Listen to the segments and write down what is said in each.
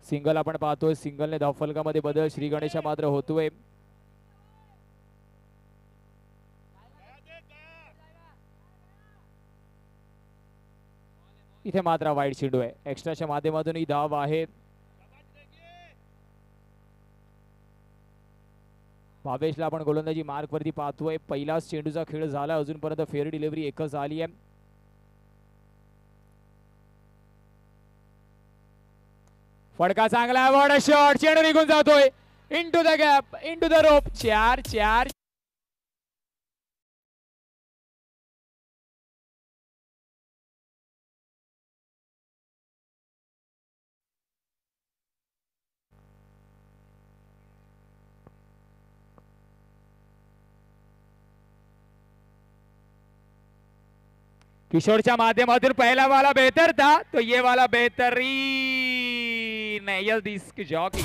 Single आपण पाहतोय, सिंगलने धावफलकामध्ये बदल श्री गणेशा मात्र होतोय. इथे मात्र वाईड चेंडू आहे. एक्स्ट्राच्या माध्यमातून ही धाव आहे. भावेशला आपण गोलंदाजी मार्क वरती पाहतोय. पहिलाच चेंडूचा खेळ झाला, अजूनपर्यंत फेअर डिलिव्हरी एकच झाली आहे. फडका चांगला, वॉट अ शॉट, चेंडू निघून जातोय into the gap, into the rope. 4-4. किशोरच्या माध्यमातून पहला वाला बेहतर था, तो ये वाला बेहतरीन है. Yes disc jockey.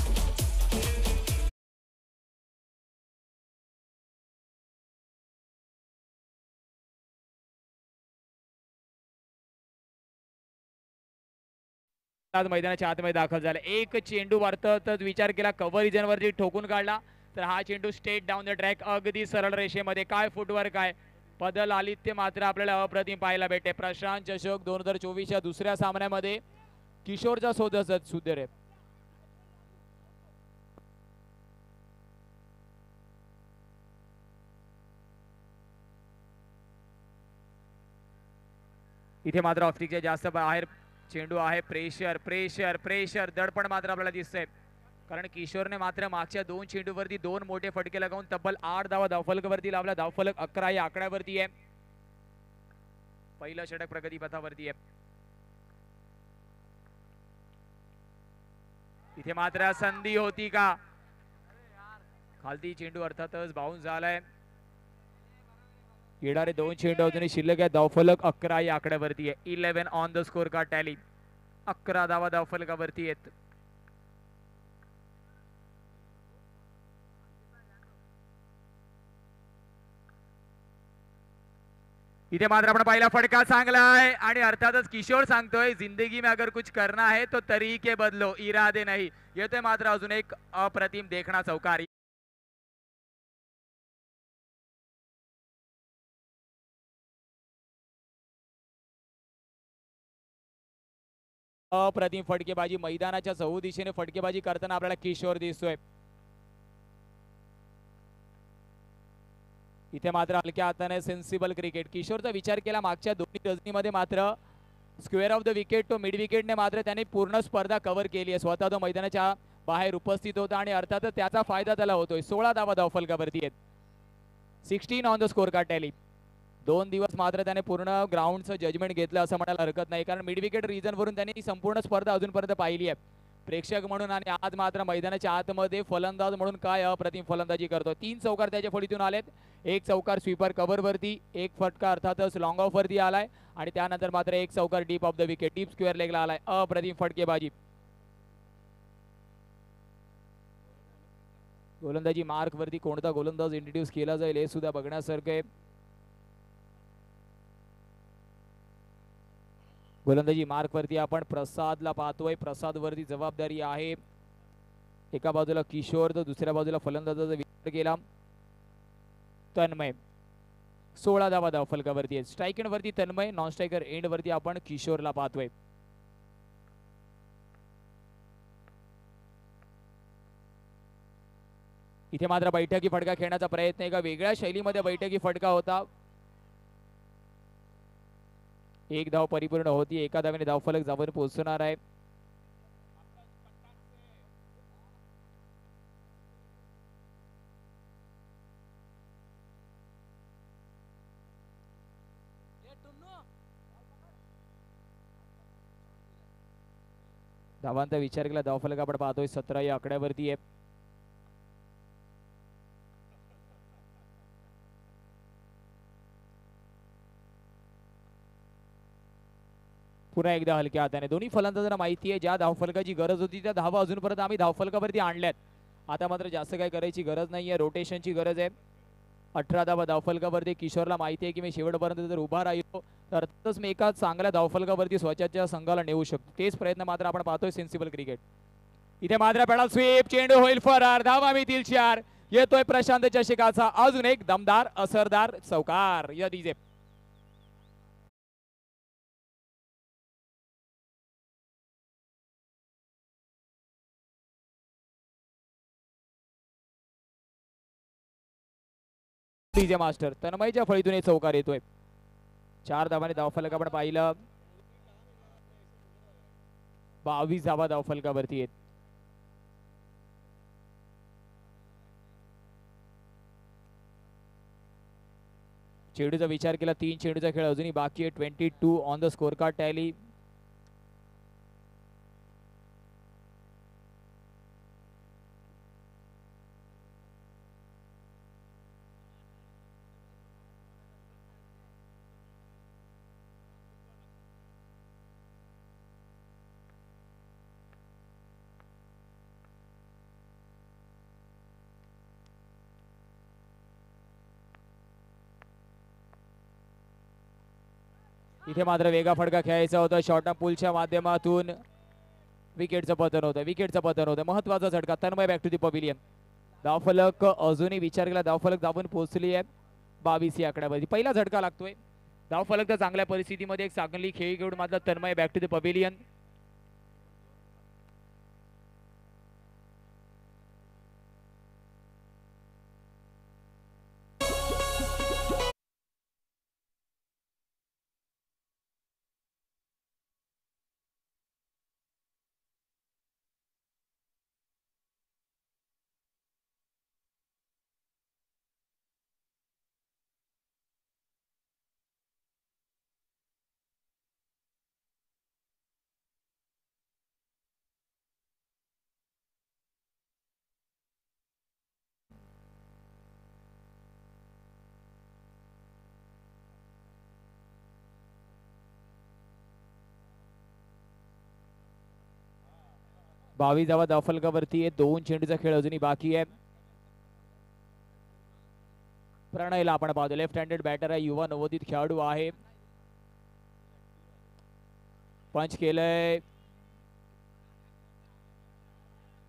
मैदानाच्या आतमध्ये दाखल झाला. एक चेंडू वरतच विचार केला, कव्हर रिजन वरती ठोकून काढला, तर हा चेंडू स्ट्रेट डाऊन द ट्रॅक, अगदी सरळ रेषेमध्ये. काय फुटवर्क आहे, बदल आली ते मात्र आपल्याला अप्रतिम पाहायला भेटते. प्रशांत चषक 2024च्या दुसऱ्या सामन्यामध्ये किशोरचा सोदसत सुधीर आहे. इथे मात्र ऑफस्टिकच्या जास्त बाहेर चेंडू आहे. प्रेशर प्रेशर प्रेशर दडपण मात्र आपल्याला दिसतंय, कारण किशोरने मात्र मागच्या 2 चेंडूवरती 2 मोठे फटके लगावून तब्बल 8 धावा धावफलकावरती लावला. धावफलक 11 या आकड्यावरती आहे. पहिलं षटक प्रगतीपथावरती आहे. इथे मात्र संधी होती का, खालती चेंडू अर्थातच बाउन्स झालाय. येणारे 2 चेंडू अजूनही शिल्लक आहे. धावफलक 11 या आकड्यावरती आहे. 11 on the score card tally. 11 धावा धावफलकावरती आहेत. इथे मात्र आपण पाहिला फटका चांगला आहे, आणि अर्थातच किशोर सांगतोय जिंदगी में अगर कुछ करना है तो तरीके बदलो, इरादे नहीं. येतोय मात्र अजून एक अप्रतिम देखणा चौकार. अप्रतिम फटकेबाजी, मैदानाच्या चहू दिशेने फटकेबाजी करताना आपल्याला किशोर दिसतोय. इथे मात्र हलक्या हाताने सेन्सिबल क्रिकेट. किशोरचा विचार केला मागच्या दोन्ही रजनीमध्ये मात्र स्क्वेअर ऑफ द विकेट तो मिड विकेटने मात्र त्याने पूर्ण स्पर्धा कव्हर केली आहे. स्वतः तो मैदानाच्या बाहेर उपस्थित होता आणि अर्थातच त्याचा फायदा त्याला होतोय. 16 धावा धावफलकावरती आहेत. 16 on the score card tally. 2 दिवस मात्र त्याने पूर्ण ग्राउंडचं जजमेंट घेतलं असं म्हणायला हरकत नाही, कारण मिड विकेट रिजन वरून त्यांनी संपूर्ण स्पर्धा अजूनपर्यंत पाहिली आहे प्रेक्षक म्हणून, आणि आज मात्र मैदानाच्या आतमध्ये फलंदाज म्हणून काय अप्रतिम फलंदाजी करतो. 3 चौकार त्याच्या फळीतून आलेत. 1 चौकार स्वीपर कव्हर वरती, 1 फटका अर्थातच लॉंग ऑफ वरती आलाय, आणि त्यानंतर मात्र 1 चौकार deep of the wicket, deep square लेगला आलाय. अप्रतिम फटकेबाजी. गोलंदाजी मार्क वरती कोणता गोलंदाज इंट्रोड्यूस केला जाईल हे सुद्धा बघण्यासारखं आहे. गोलंदाजी मार्क वरती आपण प्रसादला पाहतोय. प्रसाद वरती जबाबदारी आहे. एका बाजूला किशोर तर दुसऱ्या बाजूला फलंदाजाचा विचार केला तन्मय. 16 धावा धावफलकावरती आहे. स्ट्राईक एंड वरती तन्मय, नॉन स्ट्रायकर एंड वरती आपण किशोरला पाहतोय. इथे मात्र बैठकी फटका खेळण्याचा प्रयत्न एका वेगळ्या शैलीमध्ये बैठकी फटका होता. 1 धाव परिपूर्ण होती. एका धावेने धावफलक जाऊन पोहोचणार आहे. धावांचा विचार केला धावफलक आपण पाहतोय 17 या आकड्यावरती आहे. पुन्हा एकदा हलक्या हाताने. दोन्ही फलंदाजांना माहिती आहे ज्या धावफलकाची गरज होती त्या धावा अजूनपर्यंत आम्ही धावफलकावरती आणल्यात. आता मात्र जास्त काय करायची गरज नाहीये, रोटेशनची गरज आहे. 18 धावा धावफलकावरती. किशोरला माहिती आहे की मी शेवटपर्यंत जर उभा राहिलो तर अर्थातच मी एका चांगल्या धावफलकावरती स्वतःच्या संघाला नेऊ शकतो. तेच प्रयत्न मात्र आपण पाहतोय सेन्सिबल क्रिकेट. इथे मात्र पेडल स्वीप, चेंडू होईल फरार, धावा मिळतील 4. येतोय प्रशांत चषकाचा अजून एक दमदार असरदार चौकार. या डीजे डीजे मास्टर तन्मयच्या फळीतून एक चौकार येतोय. 4 धावाने धावफलक आपण पाहिलं. 22 धावा धावफलकावरती आहेत. चेंडूचा विचार केला 3 चेंडूचा खेळ अजूनही बाकी आहे. 22 on the score card tally. इथे मात्र वेगा फडका खेळायचा होता. शॉर्ट पुलच्या माध्यमातून विकेटचं पतन होतं. महत्वाचा झटका. Tanmay back to the pavilion. धावफलक अजूनही विचार केला धावफलक दाबून पोहोचली आहे 22 या आकड्यावरती. पहिला झटका लागतोय. धावफलक तर चांगल्या परिस्थितीमध्ये एक चांगली खेळी घेऊन मात्र Tanmay back to the pavilion. बावीस धावा धावफलकावरती आहे. 2 चेंडूचा खेळ अजूनही बाकी आहे. प्रणयला आपण पाहतो. लेफ्ट हँडेड बॅटर आहे. युवा नवोदित खेळाडू आहे. पंच केलंय.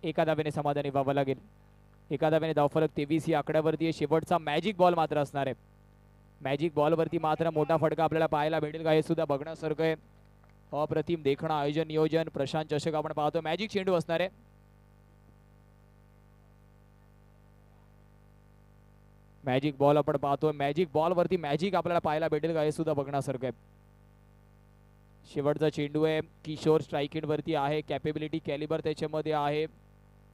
एका धावेने समाधानी व्हावं लागेल. एका धावेने धावफलक 23 या आकड्यावरती आहे. शेवटचा मॅजिक बॉल मात्र असणार आहे. मॅजिक बॉलवरती मात्र मोठा फटका आपल्याला पाहायला भेटेल का हे सुद्धा बघण्यासारखं आहे. अप्रतिम देखणं आयोजन नियोजन प्रशांत चषक आपण पाहतो. मॅजिक चेंडू असणार आहे. मॅजिक बॉल आपण पाहतो. मॅजिक बॉल वरती मॅजिक आपल्याला पाहायला भेटेल का हे सुद्धा बघण्यासारखं आहे. शेवटचा चेंडू आहे. किशोर स्ट्राईक वरती आहे. कॅपेबिलिटी कॅलिबर त्याच्यामध्ये आहे.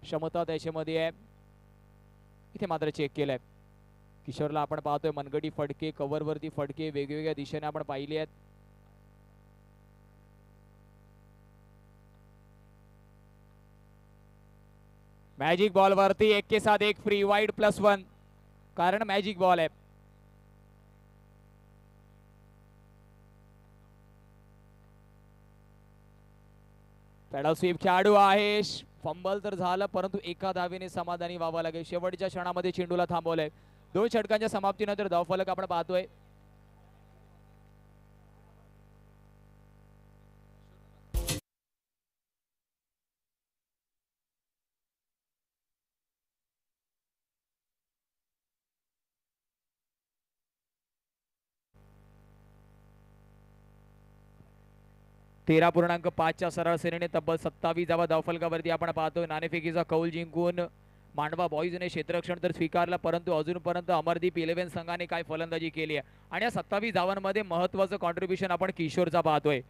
क्षमता त्याच्यामध्ये आहे. इथे मात्र चेक केलंय. किशोरला आपण पाहतोय मनगटी फटके कव्हर वरती फटके वेगवेगळ्या दिशेने आपण पाहिले आहेत. मॅजिक बॉल वरती 1 के साथ 1 फ्री वाइड +1 कारण मॅजिक बॉल आहे. पेडल स्वीप खेळाडू आहे. फंबल तर झालं परंतु एका धावेने समाधानी व्हावं लागेल. शेवटच्या क्षणामध्ये चेंडूला थांबवलंय. 2 षटकांच्या समाप्तीनंतर धावफलक आपण पाहतोय. तेरा 13.5च्या सरळ सरीने तब्बल 27 धावा धावफलकावरती आपण पाहतोय. नाणेफेकीचा कौल जिंकून मांडवा बॉईजने क्षेत्ररक्षण तर स्वीकारलं परंतु अजूनपर्यंत अमरदीप 11 संघाने काय फलंदाजी केली आहे आणि या 27 धावांमध्ये महत्वाचं कॉन्ट्रीब्युशन आपण किशोरचा पाहतोय.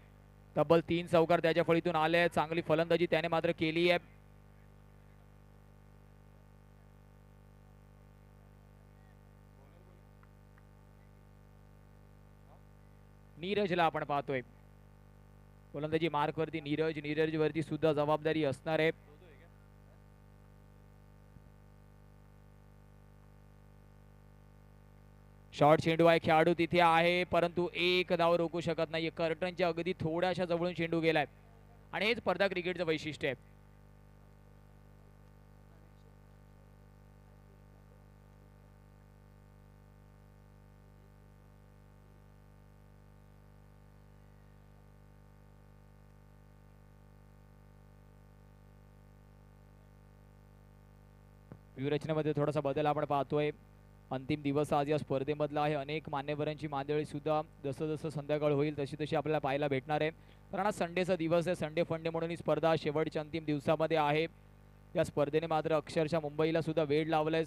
तब्बल 3 चौकार त्याच्या फळीतून आले. चांगली फलंदाजी त्याने मात्र केली आहे. नीरजला आपण पाहतोय फलंदाजी मार्क वरती. नीरज वरती सुद्धा जबाबदारी असणार आहे. शॉर्ट चेंडू आहे. खेळाडू तिथे आहे परंतु एक धाव रोखू शकत नाही. कर्टनच्या अगदी थोड्याशा जवळून चेंडू गेलाय आणि हे स्पर्धा क्रिकेटचं वैशिष्ट्य आहे. व्यूहरचनेमध्ये थोडासा बदल आपण पाहतोय. अंतिम दिवस आज या स्पर्धेमधला आहे. अनेक मान्यवरांची मांदियाळी सुद्धा जसं जसं संध्याकाळ होईल तशी तशी आपल्याला पाहायला भेटणार आहे. कारण आज संडेचा दिवस आहे. संडे फंडे म्हणून ही स्पर्धा शेवटच्या अंतिम दिवसामध्ये आहे. या स्पर्धेने मात्र अक्षरशः मुंबईला सुद्धा वेळ लावलाय.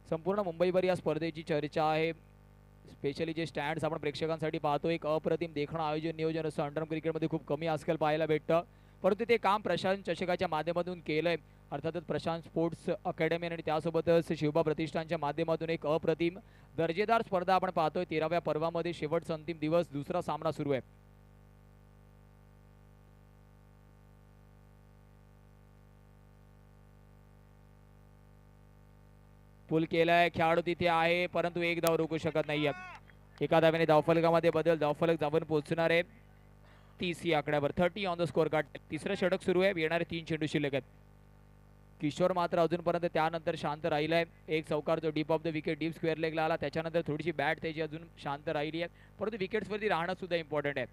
संपूर्ण मुंबईभर या स्पर्धेची चर्चा आहे. स्पेशली जे स्टँड्स आपण प्रेक्षकांसाठी पाहतो, एक अप्रतिम देखणं आयोजन नियोजन असं अंडरआर्म क्रिकेटमध्ये खूप कमी आजकाल पाहायला भेटतं. परंतु ते काम प्रशांत चषकाच्या माध्यमातून केलंय. अर्थातच प्रशांत स्पोर्ट्स अकॅडमी आणि त्यासोबतच शिवबा प्रतिष्ठानच्या माध्यमातून एक अप्रतिम दर्जेदार स्पर्धा आपण पाहतोय. 13व्या पर्वामध्ये शेवटचा अंतिम दिवस, दुसरा सामना सुरू आहे. पुल केलाय, खेळाडू तिथे आहे परंतु एक धाव रोखू शकत नाहीये. एका धावेने धावफलकामध्ये बदल, धावफलक जाऊन पोहोचणार आहे 30 या आकड्यावर. 30 ऑन द स्कोर कार्ड. तिसरं षटक सुरू आहे. येणारे 3 चेंडू शिल्लक आहेत. किशोर मात्र अजूनपर्यंत त्यानंतर शांत राहिलाय. एक चौकार जो deep of the wicket deep square लेगला आला, त्याच्यानंतर थोडीशी बॅट त्याची अजून शांत राहिली आहे. परंतु विकेट्सवरती राहणं सुद्धा इम्पॉर्टंट आहे.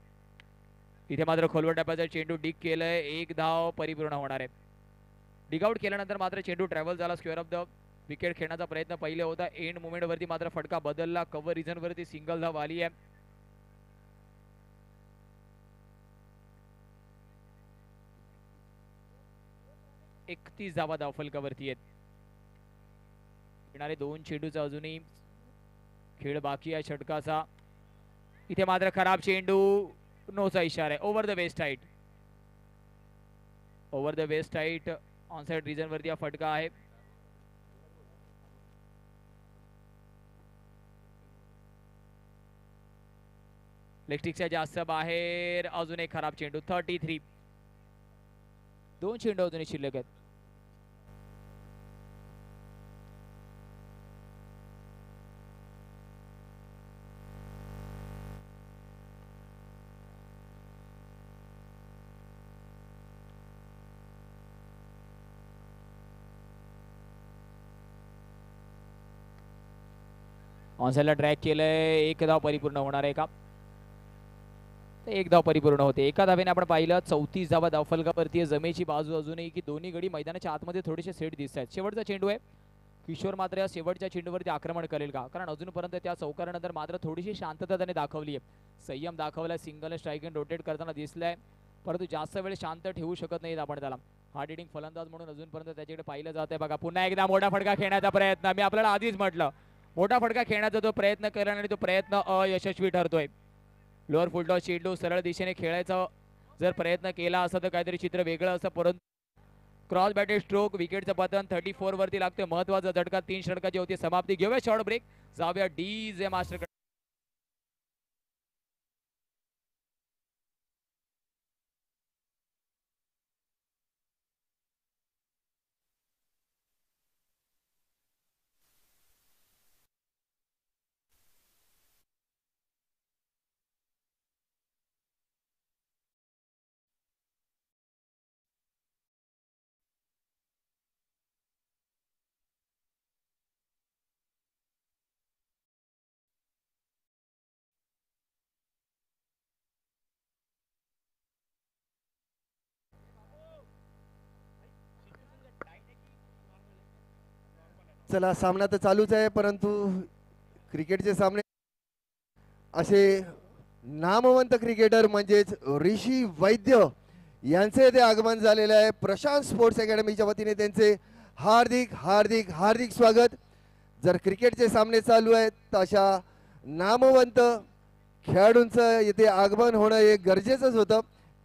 इथे मात्र खोलवर टप्प्याचा चेंडू डिक केलाय. एक धाव परिपूर्ण होणार आहे. डिगआउट केल्यानंतर मात्र चेंडू ट्रॅव्हल झाला. स्क्वेअर ऑफ द विकेट खेळण्याचा प्रयत्न पहिले होता. एंड मुवमेंट वरती मात्र फटका बदलला. कव्हर रिझन वरती सिंगल धाव आली आहे. एकतीस धावा धावफलकावरती आहेत. येणारे 2 चेंडूचा अजूनही खेळ बाकी आहे षटकाचा. इथे मात्र खराब चेंडू, नोचा इशारा आहे. Over the waist height. Over the waist height onside region वरती हा फटका आहे. लेगस्टिकच्या जास्त बाहेर. अजून एक खराब चेंडू. 33. 2 चेंडू अजूनही शिल्लक आहेत. ऑनसाइडला ट्रॅक केलंय. एक धाव परिपूर्ण होणार आहे का? एक धाव परिपूर्ण होते. एका धावेने आपण पाहिलं 34 धावा धावफलकावरती. जमेची बाजू अजूनही की दोन्ही गडी मैदानाच्या आतमध्ये थोडेसे सेट दिसत आहेत. शेवटचा चेंडू आहे. किशोर मात्र या शेवटच्या चेंडूवरती आक्रमण करेल का? कारण अजूनपर्यंत त्या चौकारानंतर मात्र थोडीशी शांतता त्याने दाखवली आहे. संयम दाखवलाय. सिंगल स्ट्राईक अँड रोटेट करताना दिसलाय, परंतु जास्त वेळ शांत ठेवू शकत नाहीत आपण त्याला. हार्ड हिटिंग फलंदाज म्हणून अजूनपर्यंत त्याच्याकडे पाहिलं जात आहे. बघा पुन्हा एकदा मोठा फटका खेळण्याचा प्रयत्न. मी आपल्याला आधीच म्हटलं मोठा फटका खेळण्याचा तो प्रयत्न केला आणि तो प्रयत्न अयशस्वी ठरतोय. लोअर फुलटॉस चेंडू सरळ दिशेने खेळायचा जर प्रयत्न केला असता तर काहीतरी चित्र वेगळं असं, परंतु क्रॉस बॅटेड स्ट्रोक, विकेटचं पतन 34 वरती लागतोय. महत्वाचा झटका. 3 षटकाची होती समाप्ती. घेऊया शॉर्ट ब्रेक. जाऊया डीजे मास्टर. चला, सामना तर चालूच आहे, परंतु क्रिकेटचे सामने असे नामवंत क्रिकेटर म्हणजेच ऋषी वैद्य यांचे ते आगमन झालेले आहे. प्रशांत स्पोर्ट्स अकॅडमीच्या वतीने त्यांचे हार्दिक हार्दिक हार्दिक स्वागत. जर क्रिकेटचे सामने चालू आहेत तर अशा नामवंत खेळाडूंचं येथे आगमन होणं हे गरजेचंच होतं.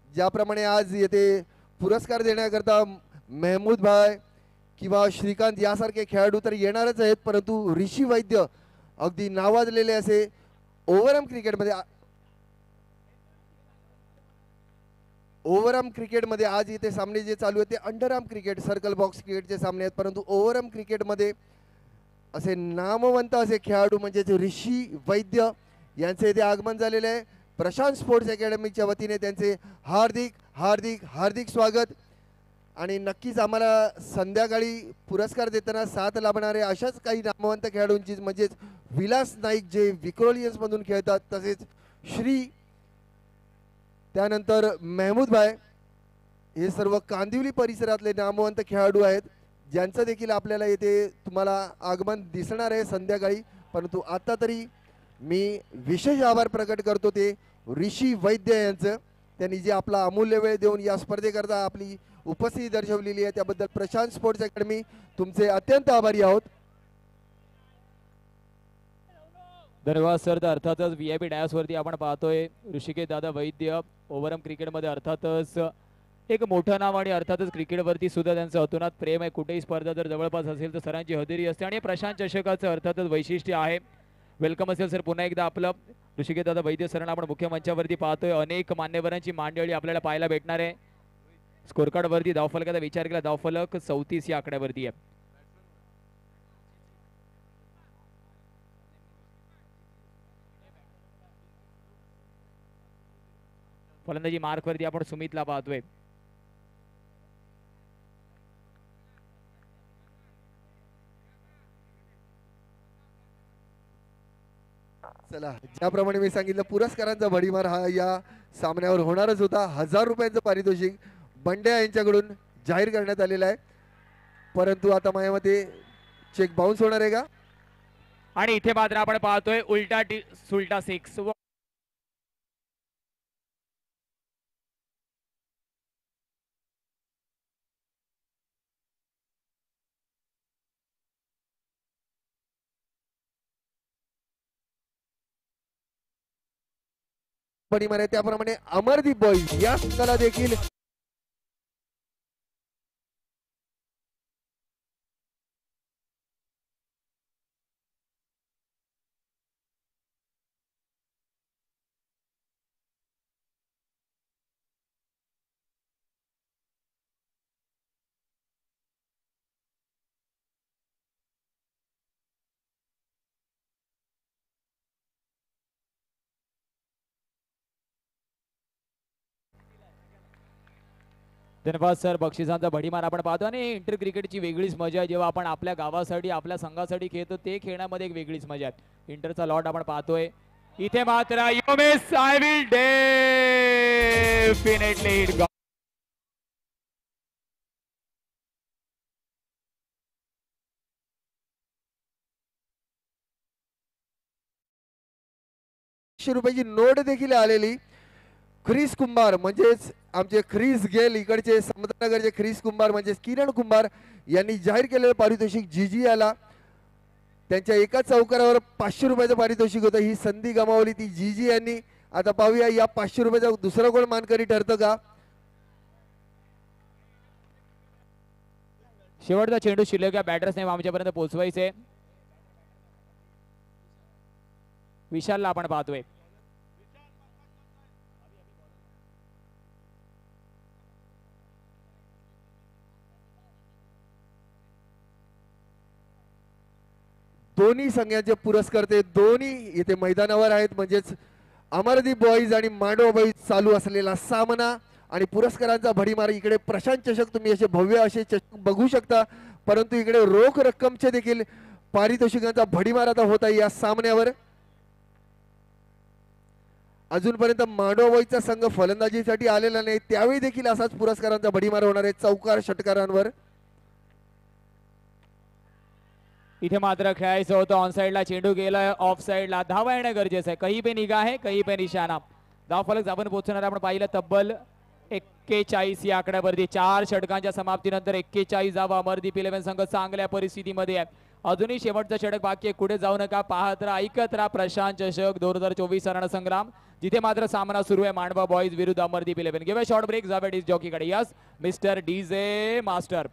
ज्याप्रमाणे आज येथे पुरस्कार देण्याकरता महमूद भाई किंवा श्रीकांत यासारखे खेळाडू तर येणारच आहेत, परंतु ऋषी वैद्य अगदी नावाजलेले असे ओव्हरआर्म क्रिकेटमध्ये आज इथे सामने जे चालू आहेत ते अंडरआर्म क्रिकेट सर्कल बॉक्स क्रिकेटचे सामने आहेत, परंतु ओव्हरआर्म क्रिकेटमध्ये असे नामवंत असे खेळाडू म्हणजेच ऋषी वैद्य यांचे इथे आगमन झालेले आहे. प्रशांत स्पोर्ट्स अकॅडमीच्या वतीने त्यांचे हार्दिक हार्दिक हार्दिक स्वागत. आणि नक्कीच आम्हाला संध्याकाळी पुरस्कार देताना साथ लाभणारे अशाच काही नामवंत खेळाडूंची म्हणजेच विलास नाईक जे विक्रोलियन्समधून खेळतात, तसेच श्री, त्यानंतर महमूद भाई, हे सर्व कांदिवली परिसरातले नामवंत खेळाडू आहेत ज्यांचं देखील आपल्याला येथे तुम्हाला आगमन दिसणार आहे संध्याकाळी, परंतु आता तरी मी विशेष आभार प्रकट करतो ते ऋषी वैद्य यांचं. त्यांनी जे आपला अमूल्य वेळ देऊन या स्पर्धेकरता आपली उपस्थिती दर्शवलेली आहे त्याबद्दल प्रशांत स्पोर्ट्स अकॅडमी तुमचे अत्यंत आभारी आहोत. धन्यवाद सर. तर अर्थातच VIP डॅश वरती आपण पाहतोय ऋषिकेश दादा वैद्य. ओव्हरऑल क्रिकेटमध्ये अर्थातच एक मोठं नाव आणि अर्थातच क्रिकेटवरती सुद्धा त्यांचं अतोनात प्रेम आहे. कुठेही स्पर्धा जर जवळपास असेल तर सरांची हजेरी असते आणि प्रशांत चषकाचं अर्थातच वैशिष्ट्य आहे. वेलकम असेल सर पुन्हा एकदा आपलं. ऋषिकेश दादा वैद्य सरांना आपण मुख्य मंचावरती पाहतोय. अनेक मान्यवरांची मांडळी आपल्याला पाहायला भेटणार आहे. स्कोर कार्ड वरती धावफलकाचा विचार केला, धावफलक 34 या आकड्यावरती आहे. फलंदाजी मार्क वरती आपण सुमितला पाहतोय. चला, ज्याप्रमाणे मी सांगितलं पुरस्कारांचा भडीमार हा या सामन्यावर होणारच होता. 1000 रुपयांचं पारितोषिक बंड्या यांच्याकडून जाहीर करण्यात आलेलं आहे, परंतु आता माझ्या मते चेक बाउन्स होणार आहे का? आणि इथे मात्र आपण पाहतोय उलटा सुलटा 6. भडीमार आहे त्याप्रमाणे अमरदीप बॉईज या संघाला देखील धन्यवाद सर. बक्षिसांचा भडीमार आपण पाहतो आणि इंटर क्रिकेटची वेगळीच मजा आहे. जेव्हा आपण आपल्या गावासाठी आपल्या संघासाठी खेळतो ते खेळण्यामध्ये एक वेगळीच मजा आहे. इंटरचा लॉट आपण पाहतोय. इथे मात्र you miss I will definitely hit. 100 रुपयाची नोट देखील आलेली. ख्रिस कुंभार म्हणजेच आमचे ख्रिस गेल इकडचे समुद्रनगरचे ख्रिस कुंभार म्हणजेच किरण कुंभार यांनी जाहीर केलेलं पारितोषिक जीजी याला त्यांच्या एका चौकारावर 500 रुपयाचं पारितोषिक होतं. ही संधी गमावली ती जीजी यांनी. आता पाहूया या 500 रुपयाचा दुसरा कोण मानकरी ठरतं का? शेवटचा चेंडू शिल्लक या बॅटर्सने आमच्यापर्यंत पोहोचवायचे. विशालला आपण पाहतोय. दोन्ही संघाचे पुरस्कर्ते दोन्ही इथे मैदानावर आहेत, म्हणजेच अमरदीप बॉईज आणि मांडवा बॉईज चालू असलेला सामना आणि पुरस्कारांचा भडीमार. इकडे प्रशांत चषक तुम्ही असे भव्य असे चषक बघू शकता, परंतु इकडे रोख रक्कमचे देखील पारितोषिकांचा भडीमार आता होत आहे या सामन्यावर. अजूनपर्यंत मांडवा बॉईजचा संघ फलंदाजीसाठी आलेला नाही, त्यावेळी देखील असाच पुरस्कारांचा भडीमार होणार आहे चौकार षटकारांवर. इथे मात्र खेळायचं होतं ऑन साइडला, चेंडू गेलाय ऑफ साइडला. धावा येणं गरजेचं आहे. कहीं पे निगाह है कहीं पे निशाणा. धाव फलक जाऊन पोहोचणार आपण पाहिलं तब्बल 41 या आकड्यावरती. 4 षटकांच्या समाप्तीनंतर 41 धावा. अमरदीप 11 संघ चांगल्या परिस्थितीमध्ये आहे. अजूनही शेवटचं षटक बाकी आहे. कुठे जाऊ नका, पाहत राहा, ऐकत राहा प्रशांत चषक 2024 रणसंग्राम, जिथे मात्र सामना सुरू आहे मांडवा बॉईज विरुद्ध Amardeep 11. Give a short break. जावे डिस जॉकीकडे. Yes mister DJ master.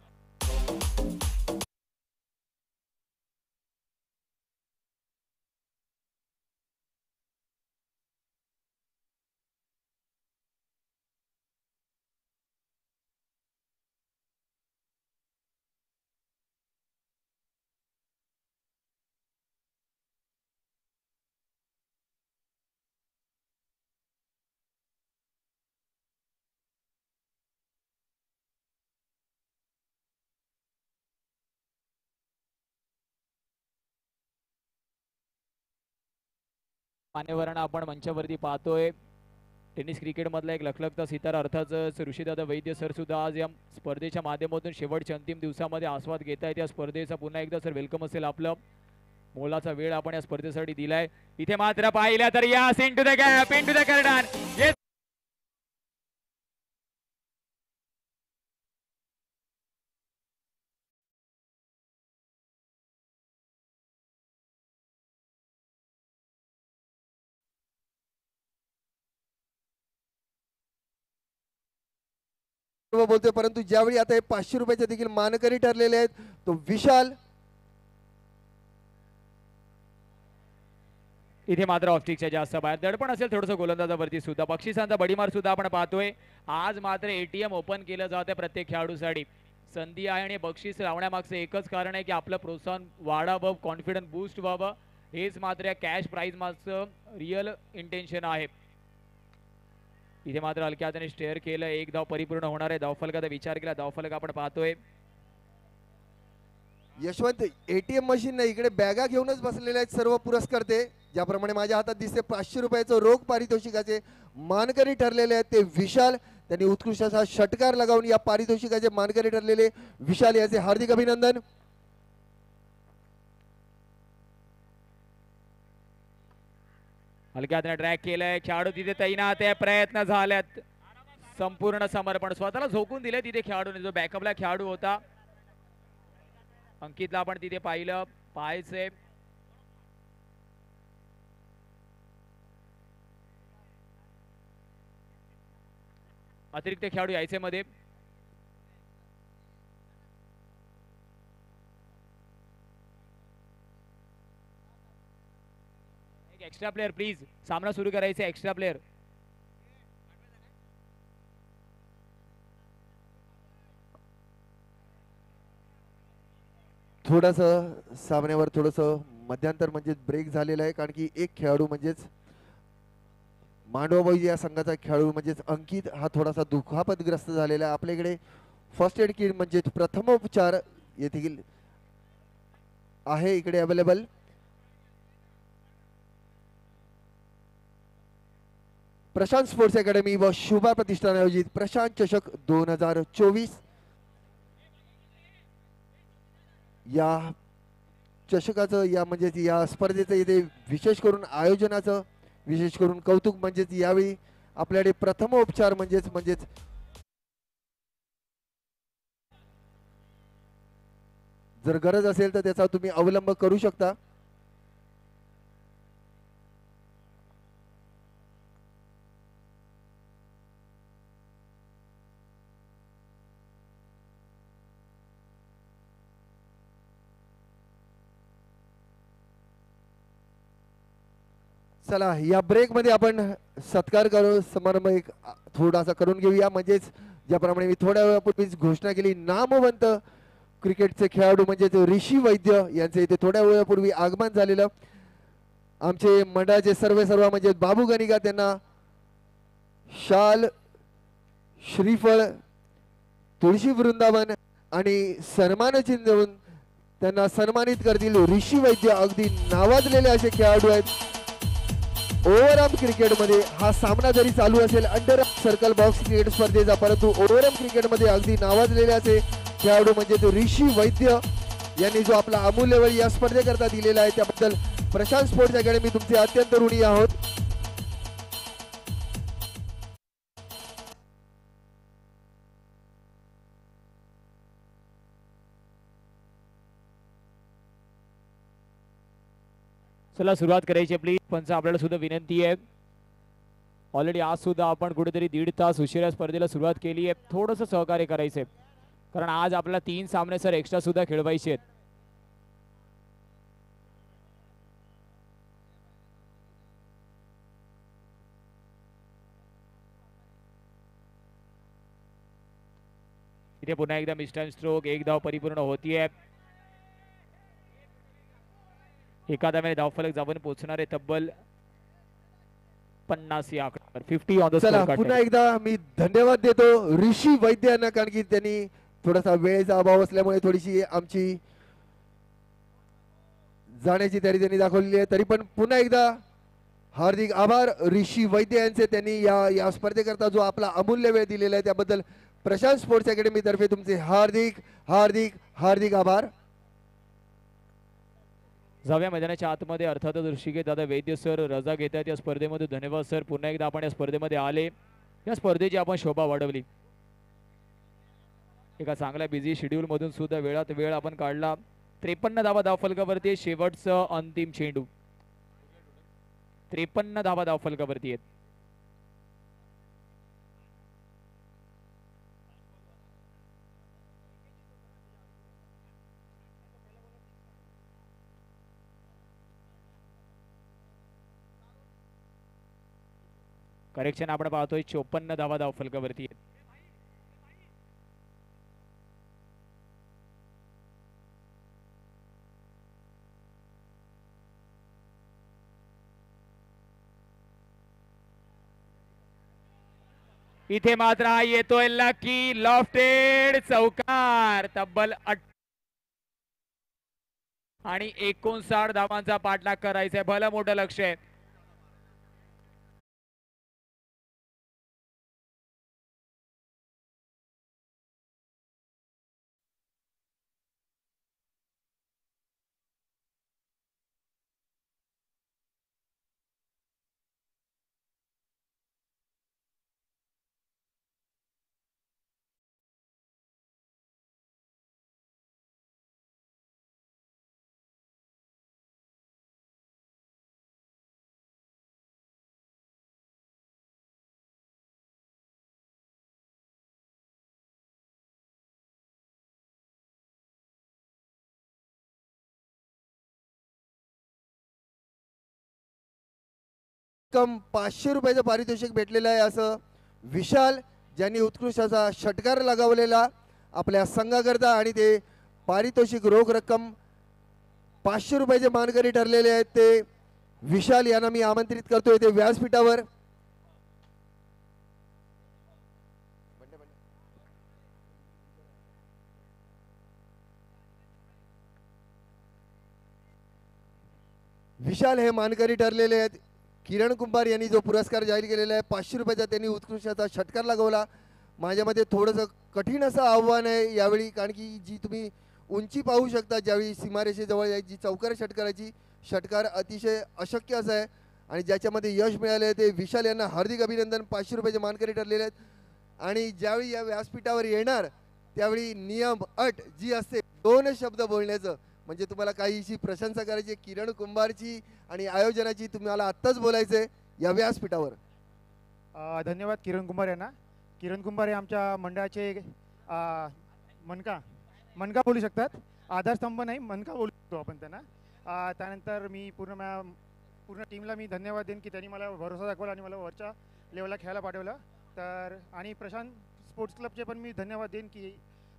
मान्यवरांना आपण मंचावरती पाहतोय. टेनिस क्रिकेट मधला एक लखलखता सितारा अर्थातच ऋषीदादा वैद्य सर सुद्धा आज या स्पर्धेच्या माध्यमातून शेवटच्या अंतिम दिवसामध्ये आस्वाद घेत आहेत या स्पर्धेचा. पुन्हा एकदा सर वेलकम असेल आपलं. मोलाचा वेळ आपण या स्पर्धेसाठी दिलाय. इथे मात्र पाहिल्या तर यास into the gap, into the cordon. बोलतोय, परंतु ज्यावेळी आता हे 500 रुपयाचे देखील मानकरी ठरलेले आहेत, तो विशाल. इथे मात्र ऑफस्टिकच्या जास्त बाहेर दडपण असेल थोडंसं गोलंदाजावरती सुद्धा. बक्षिसांचा बडीमार सुद्धा आपण पाहतोय. आज मात्र एटीएम ओपन केलं जातं प्रत्येक खेळाडूसाठी. संधी आहे आणि बक्षीस लावण्यामागचं एकच कारण आहे की आपलं प्रोत्साहन वाढावं, कॉन्फिडन्स बूस्ट व्हावं. हेच मात्र या कॅश प्राइज मागचं रिअल इंटेन्शन आहे. इथे मात्र हलक्या हाताने स्टेअर केलं. एक धाव परिपूर्ण होणार आहे. धावफलकाचा विचार केला. धावफलक आपण पाहतोय. यशवंत एटीएम मशीन नाही, इकडे बॅगा घेऊनच बसलेले आहेत सर्व पुरस्कर्ते. ज्याप्रमाणे माझ्या हातात दिसते 500 रुपयाचं रोख पारितोषिकाचे मानकरी ठरलेले आहेत ते विशाल. त्यांनी उत्कृष्ट असा षटकार लगावून या पारितोषिकाचे मानकरी ठरलेले विशाल याचे हार्दिक अभिनंदन. हलक्या हाताने ट्रॅक केलंय. खेळाडू तिथे तैनात आहे. प्रयत्न झाल्यात. संपूर्ण समर्पण स्वतःला झोकून दिले तिथे खेळाडूने. जो बॅकअपला खेळाडू होता अंकितला आपण तिथे पाहिलं. पाहायचंय अतिरिक्त खेळाडू यायचे मध्ये. एक एक्स्ट्रा प्लेयर प्लीज. सामना सुरू करायचा. Extra player. थोडस सामन्यावर थोडस मध्यंतर म्हणजे ब्रेक झालेला आहे, कारण की एक खेळाडू म्हणजेच मांडवाबाई या संघाचा खेळाडू म्हणजेच अंकित हा थोडासा दुखापतग्रस्त झालेला आहे. आपल्याकडे फर्स्ट एड किट म्हणजे प्रथमोपचार येथील आहे इकडे अवेलेबल. प्रशांत स्पोर्ट्स अकॅडमी व शुभा प्रतिष्ठान आयोजित प्रशांत चषक 2024 या चषकाचं या म्हणजेच या स्पर्धेचं इथे विशेष करून आयोजनाचं विशेष करून कौतुक. म्हणजेच यावेळी आपल्याकडे प्रथमोपचार म्हणजेच जर गरज असेल तर त्याचा तुम्ही अवलंब करू शकता. चला या ब्रेक मध्ये आपण सत्कार करू समारंभ एक थोडासा करून घेऊया. म्हणजेच ज्याप्रमाणे मी थोड्या वेळापूर्वीच घोषणा केली, नामवंत क्रिकेटचे खेळाडू म्हणजेच ऋषी वैद्य यांचे इथे थोड्या वेळापूर्वी आगमन झालेलं. आमचे मंडळाचे सर्व म्हणजे बाबू गणिका त्यांना शाल, श्रीफळ, तुळशी वृंदावन आणि सन्मान चिन्ह देऊन त्यांना सन्मानित करतील. ऋषी वैद्य अगदी नावाजलेले असे खेळाडू आहेत. ओव्हरआर्म क्रिकेटमध्ये हा सामना जरी चालू असेल अंडर सर्कल बॉक्स क्रिकेट स्पर्धेचा, परंतु ओव्हरआर्म क्रिकेटमध्ये अगदी नावाजलेले असे खेळाडू म्हणजे तो ऋषी वैद्य यांनी जो आपला अमूल्य वेळ या स्पर्धेकरता दिलेला आहे त्याबद्दल प्रशांत स्पोर्ट्स अकॅडमी तुमचे अत्यंत ऋणी आहोत. चला सुरुवात करायची प्लीज. पण आपल्याला सुद्धा विनंती आहे. ऑलरेडी आज सुद्धा आपण कुठेतरी 1.5 तास उशिरा स्पर्धेला सुरुवात केली आहे. थोडंसं सहकार्य करायचंय कारण आज आपल्याला 3 सामने सर एक्स्ट्रा सुद्धा खेळवायचे आहेत. इथे पुन्हा एकदा मिस्टर स्ट्रोक. एक धाव परिपूर्ण होतीये. एका धावेने धावफलक जाऊन पोहोचणारे तब्बल 50 या आकड्यावर 50 ऑन द चला स्कोर. पुन्हा एकदा मी धन्यवाद देतो ऋषी वैद्य यांना, कारण की त्यांनी थोडासा वेळेचा अभाव असल्यामुळे थोडीशी आमची जाण्याची तयारी त्यांनी दाखवलेली आहे. तरी पण पुन्हा एकदा हार्दिक आभार ऋषी वैद्य यांचे, त्यांनी या स्पर्धेकरता जो आपला अमूल्य वेळ दिलेला आहे त्याबद्दल प्रशांत स्पोर्ट्स अकॅडमी तर्फे तुमचे हार्दिक हार्दिक हार्दिक आभार. जाऊया मैदानाच्या आतमध्ये. अर्थातच ऋषिकेश दादा वैद्य सर रजा घेतात या स्पर्धेमध्ये. धन्यवाद सर, पुन्हा एकदा आपण या स्पर्धेमध्ये आले, या स्पर्धेची आपण शोभा वाढवली. एका चांगल्या बिझी शेड्यूल मधून सुद्धा वेळात वेळ आपण काढला. 53 धावा धावफलकावरती शेवटचं अंतिम चेंडू. 53 धावा धावफलकावरती आहेत. करेक्शन आपण पाहतोय 54 धावा धावफलकावरती आहेत. इथे मात्र हा येतोय लकी लॉफ्टेड चौकार. तब्बल आणि 59 धावांचा पाठलाग करायचा आहे. भलं मोठं लक्ष आहे. कम 500 रुपयाचं पारितोषिक भेटलेलं आहे असं विशाल, ज्यांनी उत्कृष्ट असा षटकार लगावलेला आपल्या संघाकरता, आणि ते पारितोषिक रोख रक्कम 500 रुपयाचे मानकरी ठरलेले आहेत. ते विशाल यांना मी आमंत्रित करतोय ते व्यासपीठावर. विशाल हे मानकरी ठरलेले आहेत. किरण कुंभार यांनी जो पुरस्कार जाहीर केलेला आहे 500 रुपयाचा, त्यांनी उत्कृष्टाचा षटकार लागवला. माझ्यामध्ये थोडंसं कठीण असं आव्हान आहे यावेळी, कारण की जी तुम्ही उंची पाहू शकता ज्यावेळी सीमारेषेजवळ आहे, जी चौकार षटकाराची षटकार अतिशय अशक्य असं आहे, आणि ज्याच्यामध्ये यश मिळाले ते विशाल यांना हार्दिक अभिनंदन. 500 रुपयाचे मानकरी ठरलेले आहेत. आणि ज्यावेळी या व्यासपीठावर येणार त्यावेळी नियम अट जी असते 2 शब्द बोलण्याचं, म्हणजे तुम्हाला काहीशी प्रशंसा करायची किरण कुंभारची आणि आयोजनाची, तुम्हाला आत्ताच बोलायचंय या व्यासपीठावर. धन्यवाद किरण कुंभार यांना. किरण कुंभार हे आमच्या मंडळाचे मनका बोलू शकतात. आधारस्तंभ नाही, मनका बोलू शकतो आपण त्यांना. त्यानंतर मी पूर्ण टीमला मी धन्यवाद देईन की त्यांनी मला भरोसा दाखवला आणि मला वरच्या लेवलला खेळायला पाठवलं. तर आणि प्रशांत स्पोर्ट्स क्लबचे पण मी धन्यवाद देईन की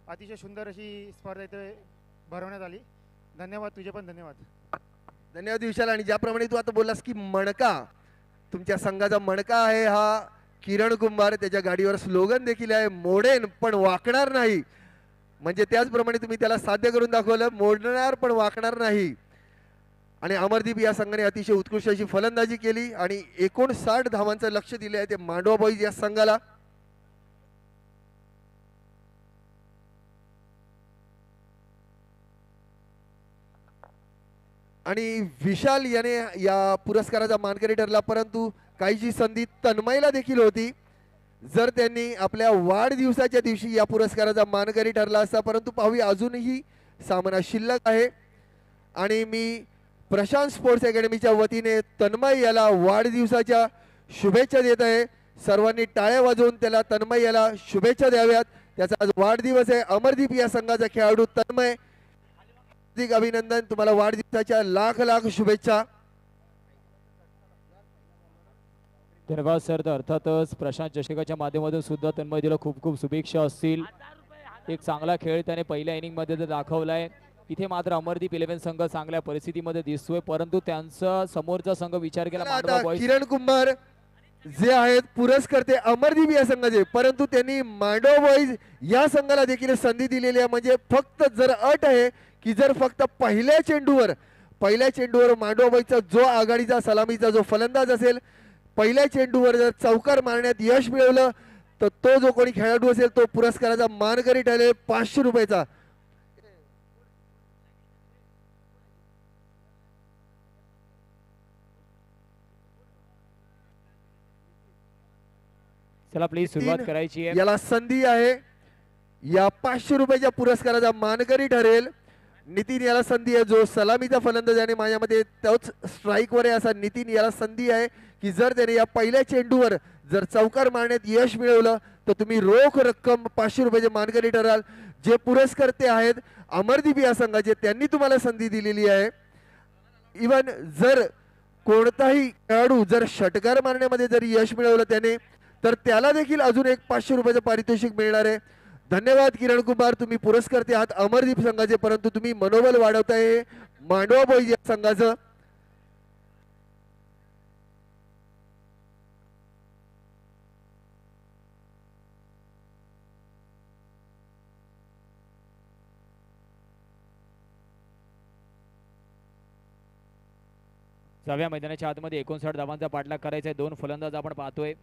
अतिशय सुंदर अशी स्पर्धा इथे भरवण्यात आली. धन्यवाद, तुझे पण धन्यवाद. धन्यवाद विशाल. आणि ज्याप्रमाणे तू आता बोललास की मणका, तुमच्या संघाचा मणका आहे हा किरण कुंभार. त्याच्या गाडीवर स्लोगन देखील आहे, मोडेन पण वाकणार नाही. म्हणजे त्याचप्रमाणे तुम्ही त्याला साध्य करून दाखवलं, मोडणार पण वाकणार नाही. आणि अमरदीप या संघाने अतिशय उत्कृष्ट अशी फलंदाजी केली आणि 59 धावांचं लक्ष दिले आहे ते मांडवा बॉईज या संघाला. आणि विशाल याने या पुरस्काराचा मानकरी ठरला, परंतु काहीशी संधी तन्मयला देखील होती जर त्यांनी आपल्या वाढदिवसाच्या दिवशी या पुरस्काराचा मानकरी ठरला असता. परंतु पाहूया, अजूनही सामना शिल्लक आहे. आणि मी प्रशांत स्पोर्ट्स अकॅडमीच्या वतीने तन्मय याला वाढदिवसाच्या शुभेच्छा देत आहे. सर्वांनी टाळ्या वाजवून त्याला तन्मय याला शुभेच्छा द्याव्यात. त्याचा आज वाढदिवस आहे. अमरदीप या संघाचा खेळाडू तन्मय, हार्दिक अभिनंदन, तुम्हाला वाढदिवसाच्या लाख लाख शुभेच्छा. धन्यवाद सर. तर अर्थातच प्रशांत चषकाच्या माध्यमातून सुद्धा तन्मय दिला खूप खूप शुभेच्छा असतील. एक चांगला खेळ त्याने पहिल्या इनिंग मध्ये दाखवलाय. इथे मात्र अमरदीप 11 संघ चांगल्या परिस्थितीमध्ये दिसतोय, परंतु त्यांचा समोरचा संघ विचार केला मांडवा बॉईज. किरण कुंभार जे आहेत पुरस्कर्ते अमरदीप या संघाचे, परंतु त्यांनी मांडवा बॉईज या संघाला देखील संधी दिलेली आहे. म्हणजे फक्त जर अट आहे की जर फक्त पहिल्या चेंडूवर पहिल्या चेंडूवर मांडवाबाईचा जो आघाडीचा सलामीचा जो फलंदाज असेल, पहिल्या चेंडूवर जर चौकार मारण्यात यश मिळवलं तर तो जो कोणी खेळाडू असेल तो पुरस्काराचा मानकरी ठरेल 500 रुपयाचा. चला प्लीज सुरुवात करायची आहे. याला संधी आहे, या 500 रुपयाच्या पुरस्काराचा मानकरी ठरेल. नितीन याला संधी आहे, जो सलामीचा फलंदाज आहे माझ्यामध्ये तोच स्ट्राईकवर आहे असा नितीन याला संधी आहे की जर त्याने या पहिल्या चेंडूवर जर चौकार मारण्यात यश मिळवलं तर तुम्ही रोख रक्कम 500 रुपयाचे मानकरी ठराल. जे पुरस्कर्ते आहेत अमरदीप या संघाचे, त्यांनी तुम्हाला संधी दिलेली आहे. इवन जर कोणताही खेळाडू जर षटकार मारण्यामध्ये जर यश मिळवलं त्याने तर त्याला देखील अजून एक 500 रुपयाचं पारितोषिक मिळणार आहे. धन्यवाद किरण कुमार, तुम्ही पुरस्कर्ते आहात अमरदीप संघाचे, परंतु तुम्ही मनोबल वाढवताय मांडवा बॉईज या संघाचं. सहाव्या मैदानाच्या आतमध्ये 59 धावांचा पाठलाग करायचा आहे. 2 फलंदाज आपण पाहतोय.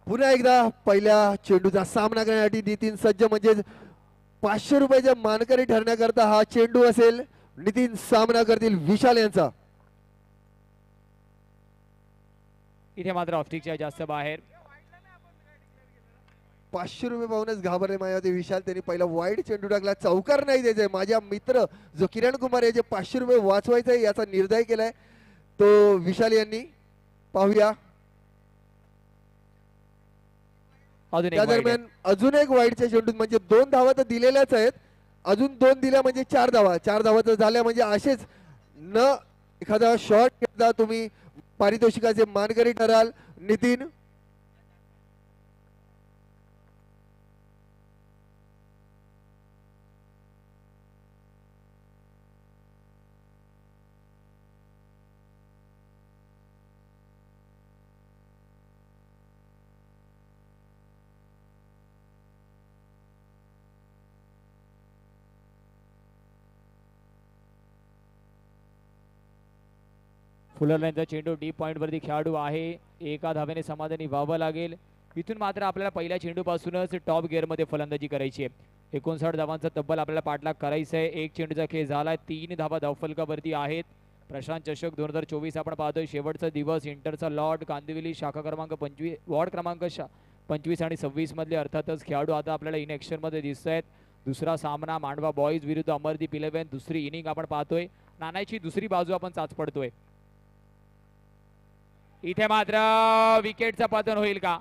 पुन्हा एकदा पहिल्या चेंडूचा सामना करण्यासाठी नितीन सज्ज, म्हणजे 500 रुपयाच्या मानकरी ठरण्याकरता हा चेंडू असेल. नितीन सामना करतील विशाल यांचा. इथे मात्र ऑफस्टिकच्या जास्त बाहेर. 500 रुपये पाहूनच घाबरले माझ्या ते विशाल, त्यांनी पहिला वाईड चेंडू टाकला. चौकार नाही द्यायचंय. माझ्या मित्र जो किरण कुमार याचे 500 रुपये वाचवायचे याचा निर्णय केलाय तो विशाल यांनी. पाहूया. त्या दरम्यान अजून एक वाईडच्या चेंडूत, म्हणजे 2 धावा तर दिलेल्याच आहेत, अजून 2 दिल्या म्हणजे 4 धावा. 4 धावा तर झाल्या म्हणजे असेच न एखादा शॉट घेतला तुम्ही पारितोषिकाचे मानकरी ठराल. नितीन फुलरलाईनचा चेंडू डीप पॉइंट वरती खेळाडू आहे. एका धावेने समाधानी व्हावं लागेल. इथून मात्र आपल्याला पहिल्या चेंडूपासूनच टॉप गिअरमध्ये फलंदाजी करायची आहे. 59 धावांचा तब्बल आपल्याला पाठलाग करायचा आहे. एक चेंडूचा खेळ झाला. 3 धावा धावफलकावरती आहेत. प्रशांत चषक 2024 आपण पाहतोय. शेवटचा दिवस. इंटरचा लॉट कांदिवली शाखा क्रमांक 25 वॉर्ड क्रमांक 25 आणि 26 मधले अर्थातच खेळाडू आता आपल्याला इन ॲक्शन मध्ये दिसत आहेत. दुसरा सामना मांडवा बॉईज विरुद्ध अमरदीप 11. दुसरी इनिंग आपण पाहतोय. नाण्याची दुसरी बाजू आपण चाचपडतोय. इथे मात्र विकेटचं पतन होईल का?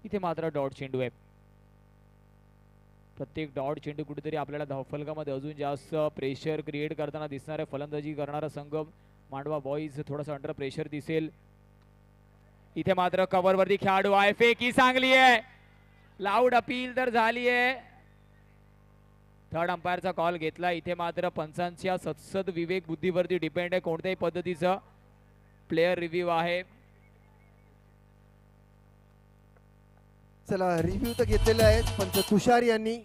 इथे मात्र डॉट चेंडू आहे. प्रत्येक डॉट चेंडू कुठेतरी आपल्याला धावफलकामध्ये अजून जास्त प्रेशर क्रिएट करताना दिसणार आहे. फलंदाजी करणारा संघ मांडवा बॉईज थोडासा अंडर प्रेशर दिसेल. इथे मात्र कव्हर वरती खेळाडू आहे. फेकी चांगली आहे. लाऊड अपील तर झाली आहे. थर्ड अंपायरचा कॉल घेतला. इथे मात्र पंचांच्या सत्सद विवेक बुद्धीवरती डिपेंड आहे कोणत्याही पद्धतीचा प्लेयर रिव्ह्यू आहे. चला रिव्ह्यू तर घेतलेले आहेत पंच तुषार यांनी.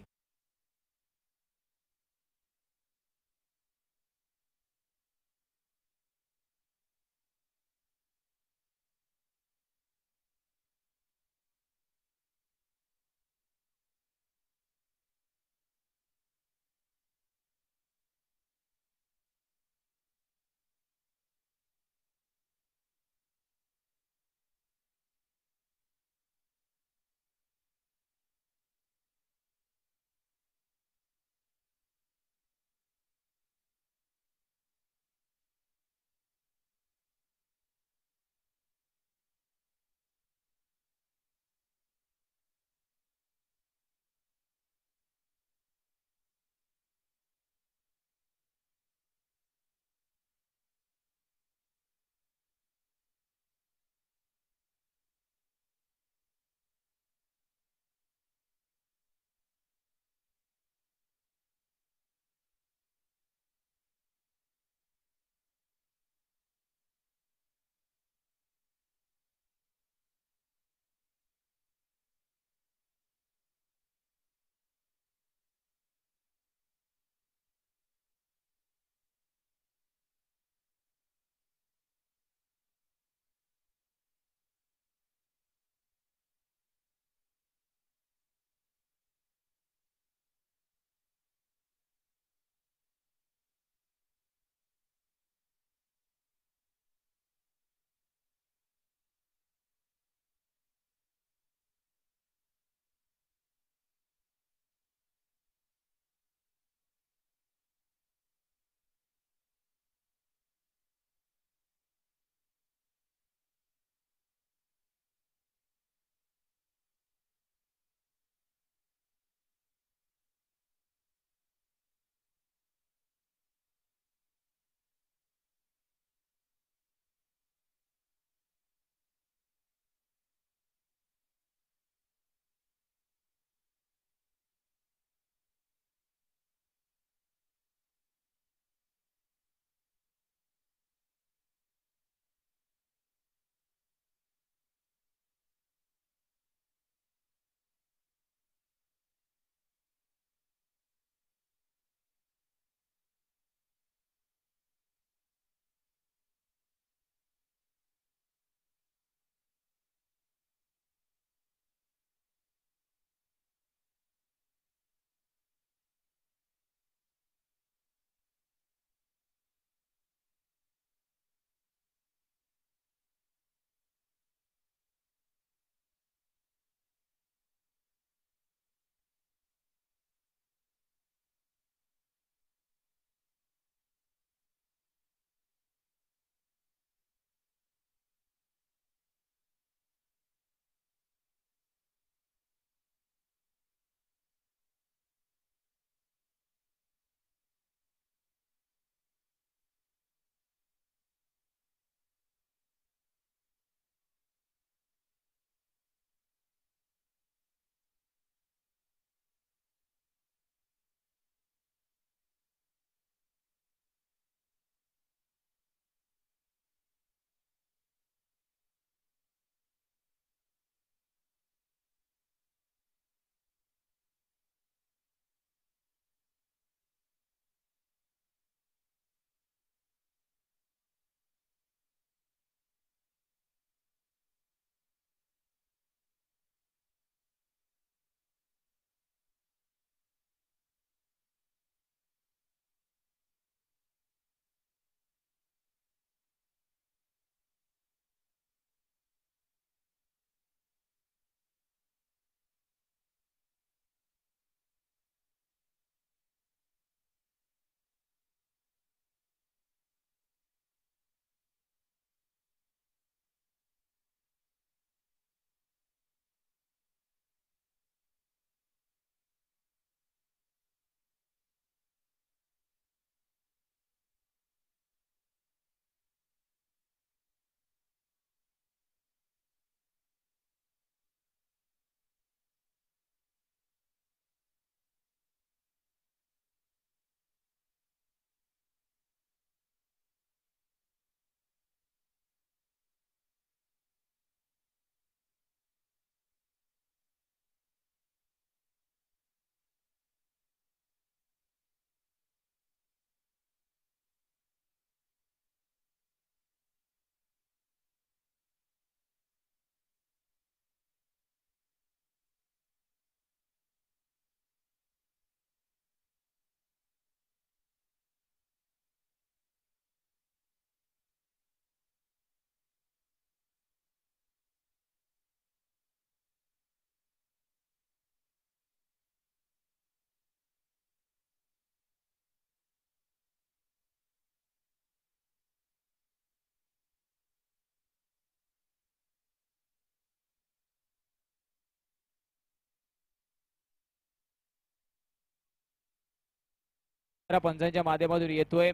पंचांच्या माध्यमातून येतोय.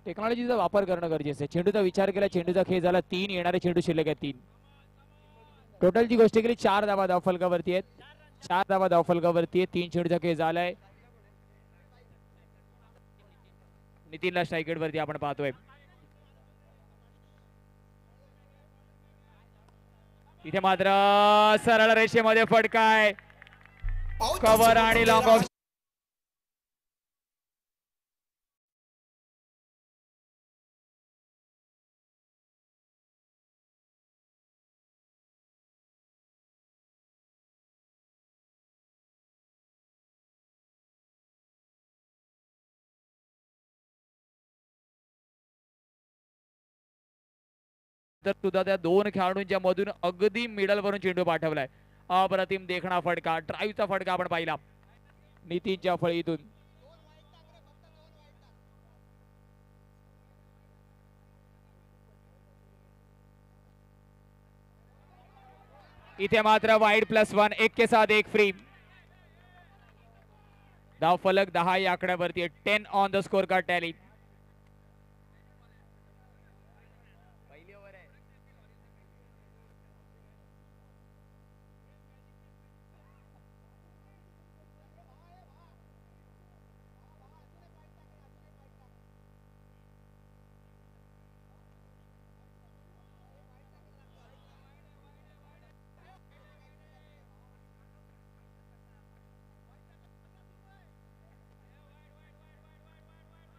टेक्नॉलॉजीचा वापर करणं गरजेचं आहे. चेंडूचा विचार केला, चेंडूचा खेळ झाला 3, येणारे चेंडू शिल्लक आहे 3. टोटलची गोष्ट केली 4 धावा धावफलकावरती आहेत. 4 धावा धावफलकावरती आहे. 3 चेंडूचा खेळ झालाय. नितीनला स्ट्राईक वरती आपण पाहतोय. इथे मात्र सरळ रेषेमध्ये फटकाय, कव्हर आणि लॉंग ऑफ. तर सुद्धा त्या 2 खेळाडूंच्या मधून अगदी मिडल वरून चेंडू पाठवलाय. अप्रतिम देखणा फटका, ड्राईव्हचा फटका आपण पाहिला नितीनच्या फळीतून. इथे मात्र वाईड +1, 1 के साथ 1 फ्री. धाव फलक 10 या आकड्यावरती आहे. 10 on the score card tally.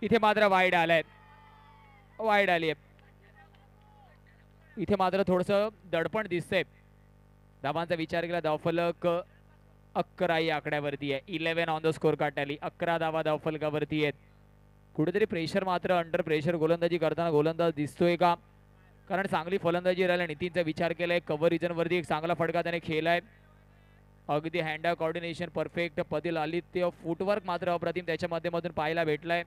इथे मात्र वाईड आलाय, वाईड आली आहे. इथे मात्र थोडस दडपण दिसतंय. धावांचा विचार केला, धावफलक 11 या आकड्यावरती आहे. 11 on the score card tally. 11 धावा धावफलकावरती आहेत. कुठेतरी प्रेशर मात्र अंडर प्रेशर गोलंदाजी करताना गोलंदाज दिसतोय का? कारण चांगली फलंदाजी राहिला. नितीनचा विचार केलाय, कव्हर रिजन वरती एक चांगला फटका त्याने खेळलाय. अगदी हँड कॉर्डिनेशन परफेक्ट, पदिल आलित्य, फुटवर्क मात्र अप्रतिम त्याच्या माध्यमातून पाहायला भेटलाय.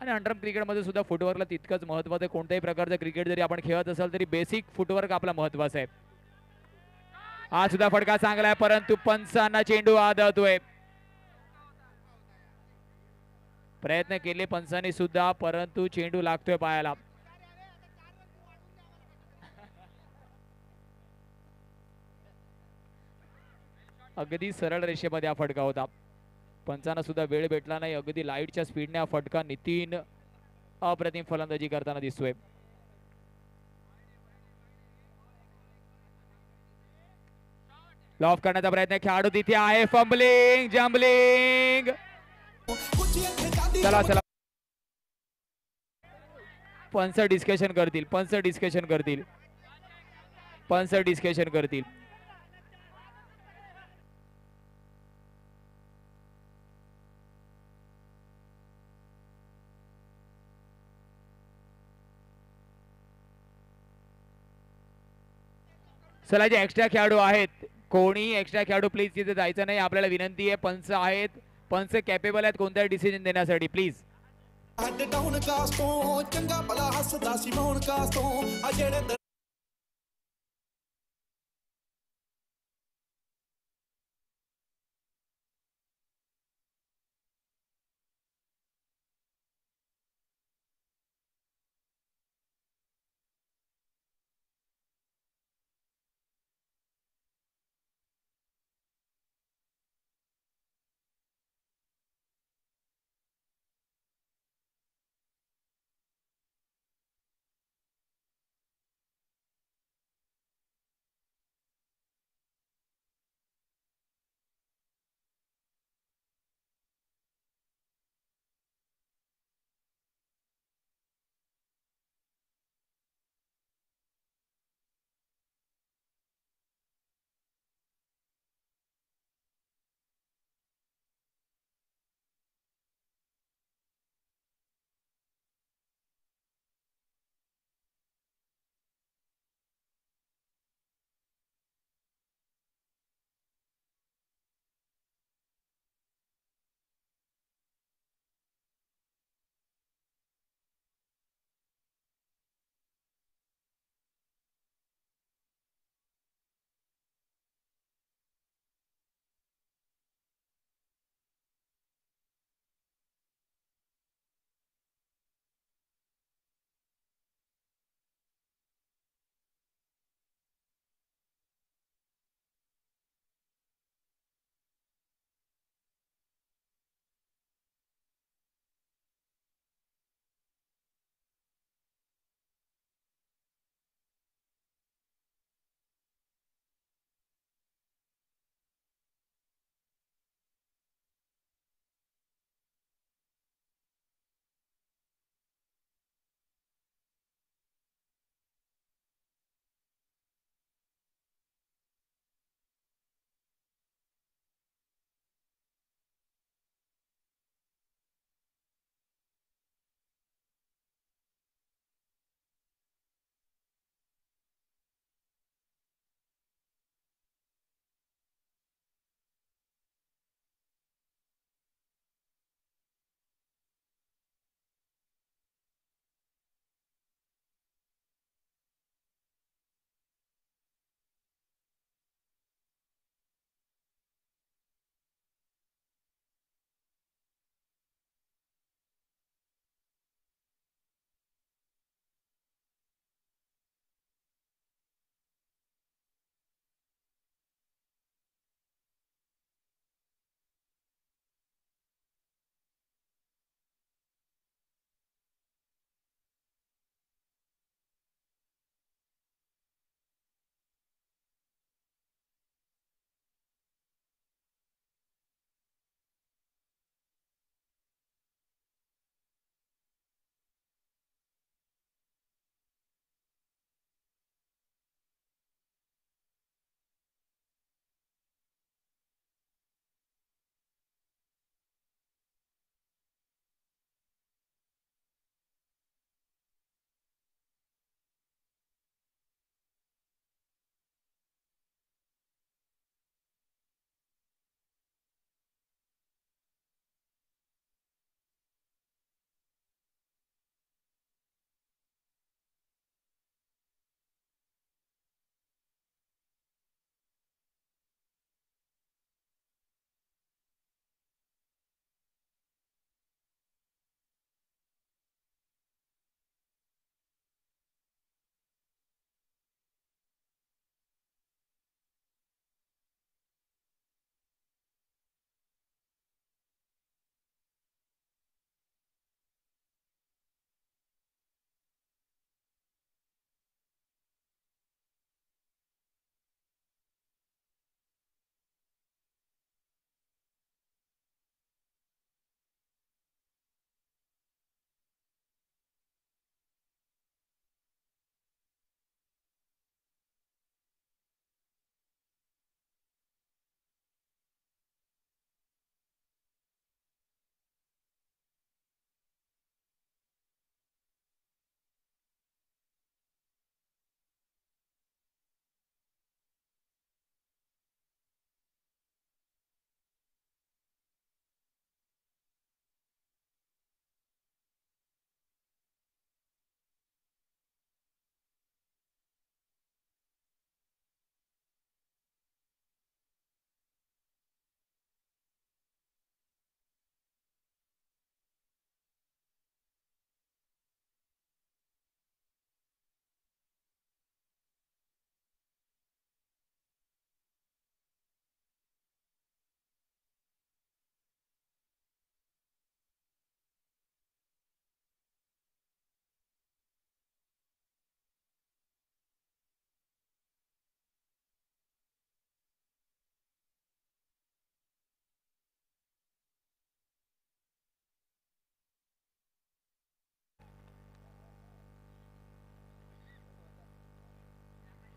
आणि अंडर क्रिकेटमध्ये सुद्धा फुटवर्कला तितकंच महत्वाचं आहे. कोणत्याही प्रकारचं क्रिकेट जरी आपण खेळत असाल तरी बेसिक फुटवर्क आपला महत्वाचा आहे. हा सुद्धा फटका चांगला आहे, परंतु पंचांना चेंडू आदळतोय. प्रयत्न केले पंचांनी सुद्धा, परंतु चेंडू लागतोय पायाला. अगदी सरळ रेषेमध्ये हा फटका होता. पंचांना सुद्धा वेळ भेटला नाही. अगदी लाईटच्या स्पीडने हा फटका नितीन अप्रतिम फलंदाजी करताना दिसतोय. लॉफ करण्याचा प्रयत्न, खेळाडू तिथे आहे. Fumbling, jumbling. चला चला, पंच डिस्कशन करतील, पंच डिस्कशन करतील, पंच डिस्कशन करतील. चला, जे एक्स्ट्रा खेळाडू आहेत, कोणी एक्स्ट्रा खेळाडू प्लीज तिथे जायचं नाही. आपल्याला विनंती आहे. पंच आहेत, पंच कॅपेबल आहेत कोणत्याही डिसिजन देण्यासाठी. प्लीज. चंगा भला हसदा सी मौन कास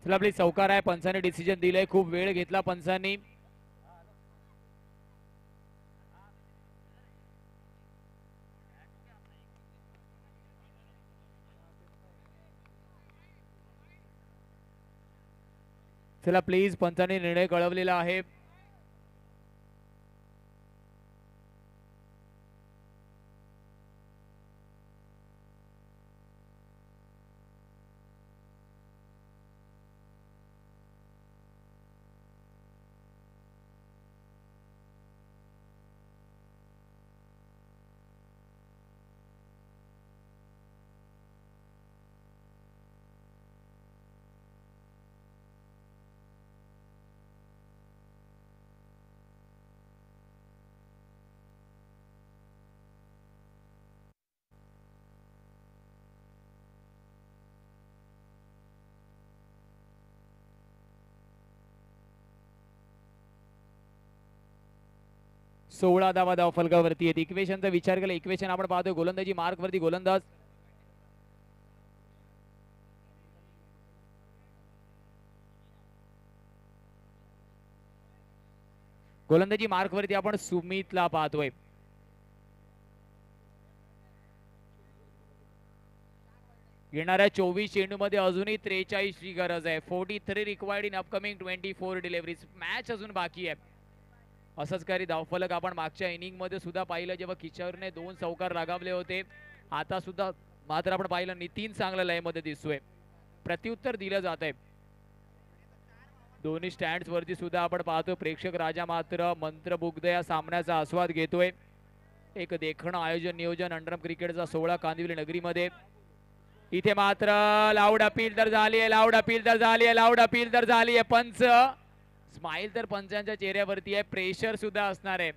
चला आपली चौकार आहे. पंचाने डिसिजन दिलंय. खूप वेळ घेतला पंचांनी. चला प्लीज, पंचांनी निर्णय कळवलेला आहे. सोळा धावा धाव फलकावरती आहेत. इक्वेशनचा विचार केला. इक्वेशन आपण पाहतोय गोलंदाजी मार्क वरती गोलंदाज गोलंदाजी मार्क वरती आपण सुमितला पाहतोय. येणाऱ्या 24 चेंडूमध्ये अजूनही 43 ची गरज आहे. 43 required in upcoming 24 deliveries. Match अजून बाकी आहे. असंच काही धावफलक आपण मागच्या इनिंग मध्ये सुद्धा पाहिलं, जेव्हा किशोरने 2 चौकार रागावले होते. आता सुद्धा मात्र आपण पाहिलं नितीन चांगल्या लयमध्ये दिसतोय. प्रत्युत्तर दिलं जात आहे. दोन्ही स्टँड्स वरती सुद्धा आपण पाहतो प्रेक्षक राजा मात्र मंत्रमुग्ध या सामन्याचा आस्वाद घेतोय. एक देखणं आयोजन नियोजन अंडरम क्रिकेटचा 16 कांदिवली नगरीमध्ये. इथे मात्र लाऊड अपील तर झाली आहे. लाऊड अपील तर झाली आहे. लाऊड अपील तर झाली आहे. पंच स्माइल तर पंचांच्या चेहऱ्यावरती आहे. प्रेशर सुद्धा असणार आहे.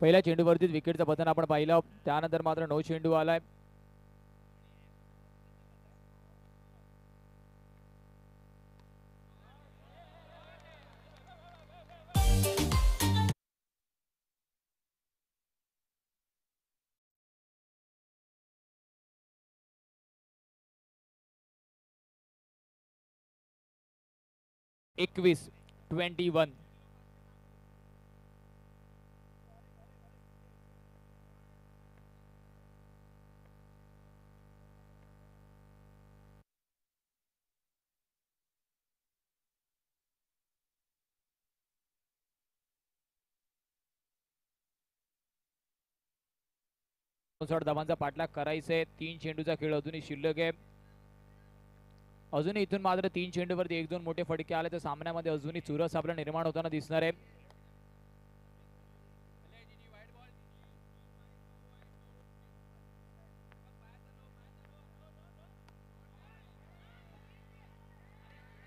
पहिल्या चेंडूवरतीच विकेटचं पतन आपण पाहिलं, त्यानंतर मात्र नो चेंडू आलाय. एकवीस 21. धावांचा पाठलाग करायचंय. 3 चेंडूचा खेळ अजूनही शिल्लक आहे. अजूनही इथून मात्र 3 चेंडूवरती 1-2 मोठे फटके आले तर सामन्यामध्ये अजूनही चुरस आपल्याला निर्माण होताना दिसणार आहे.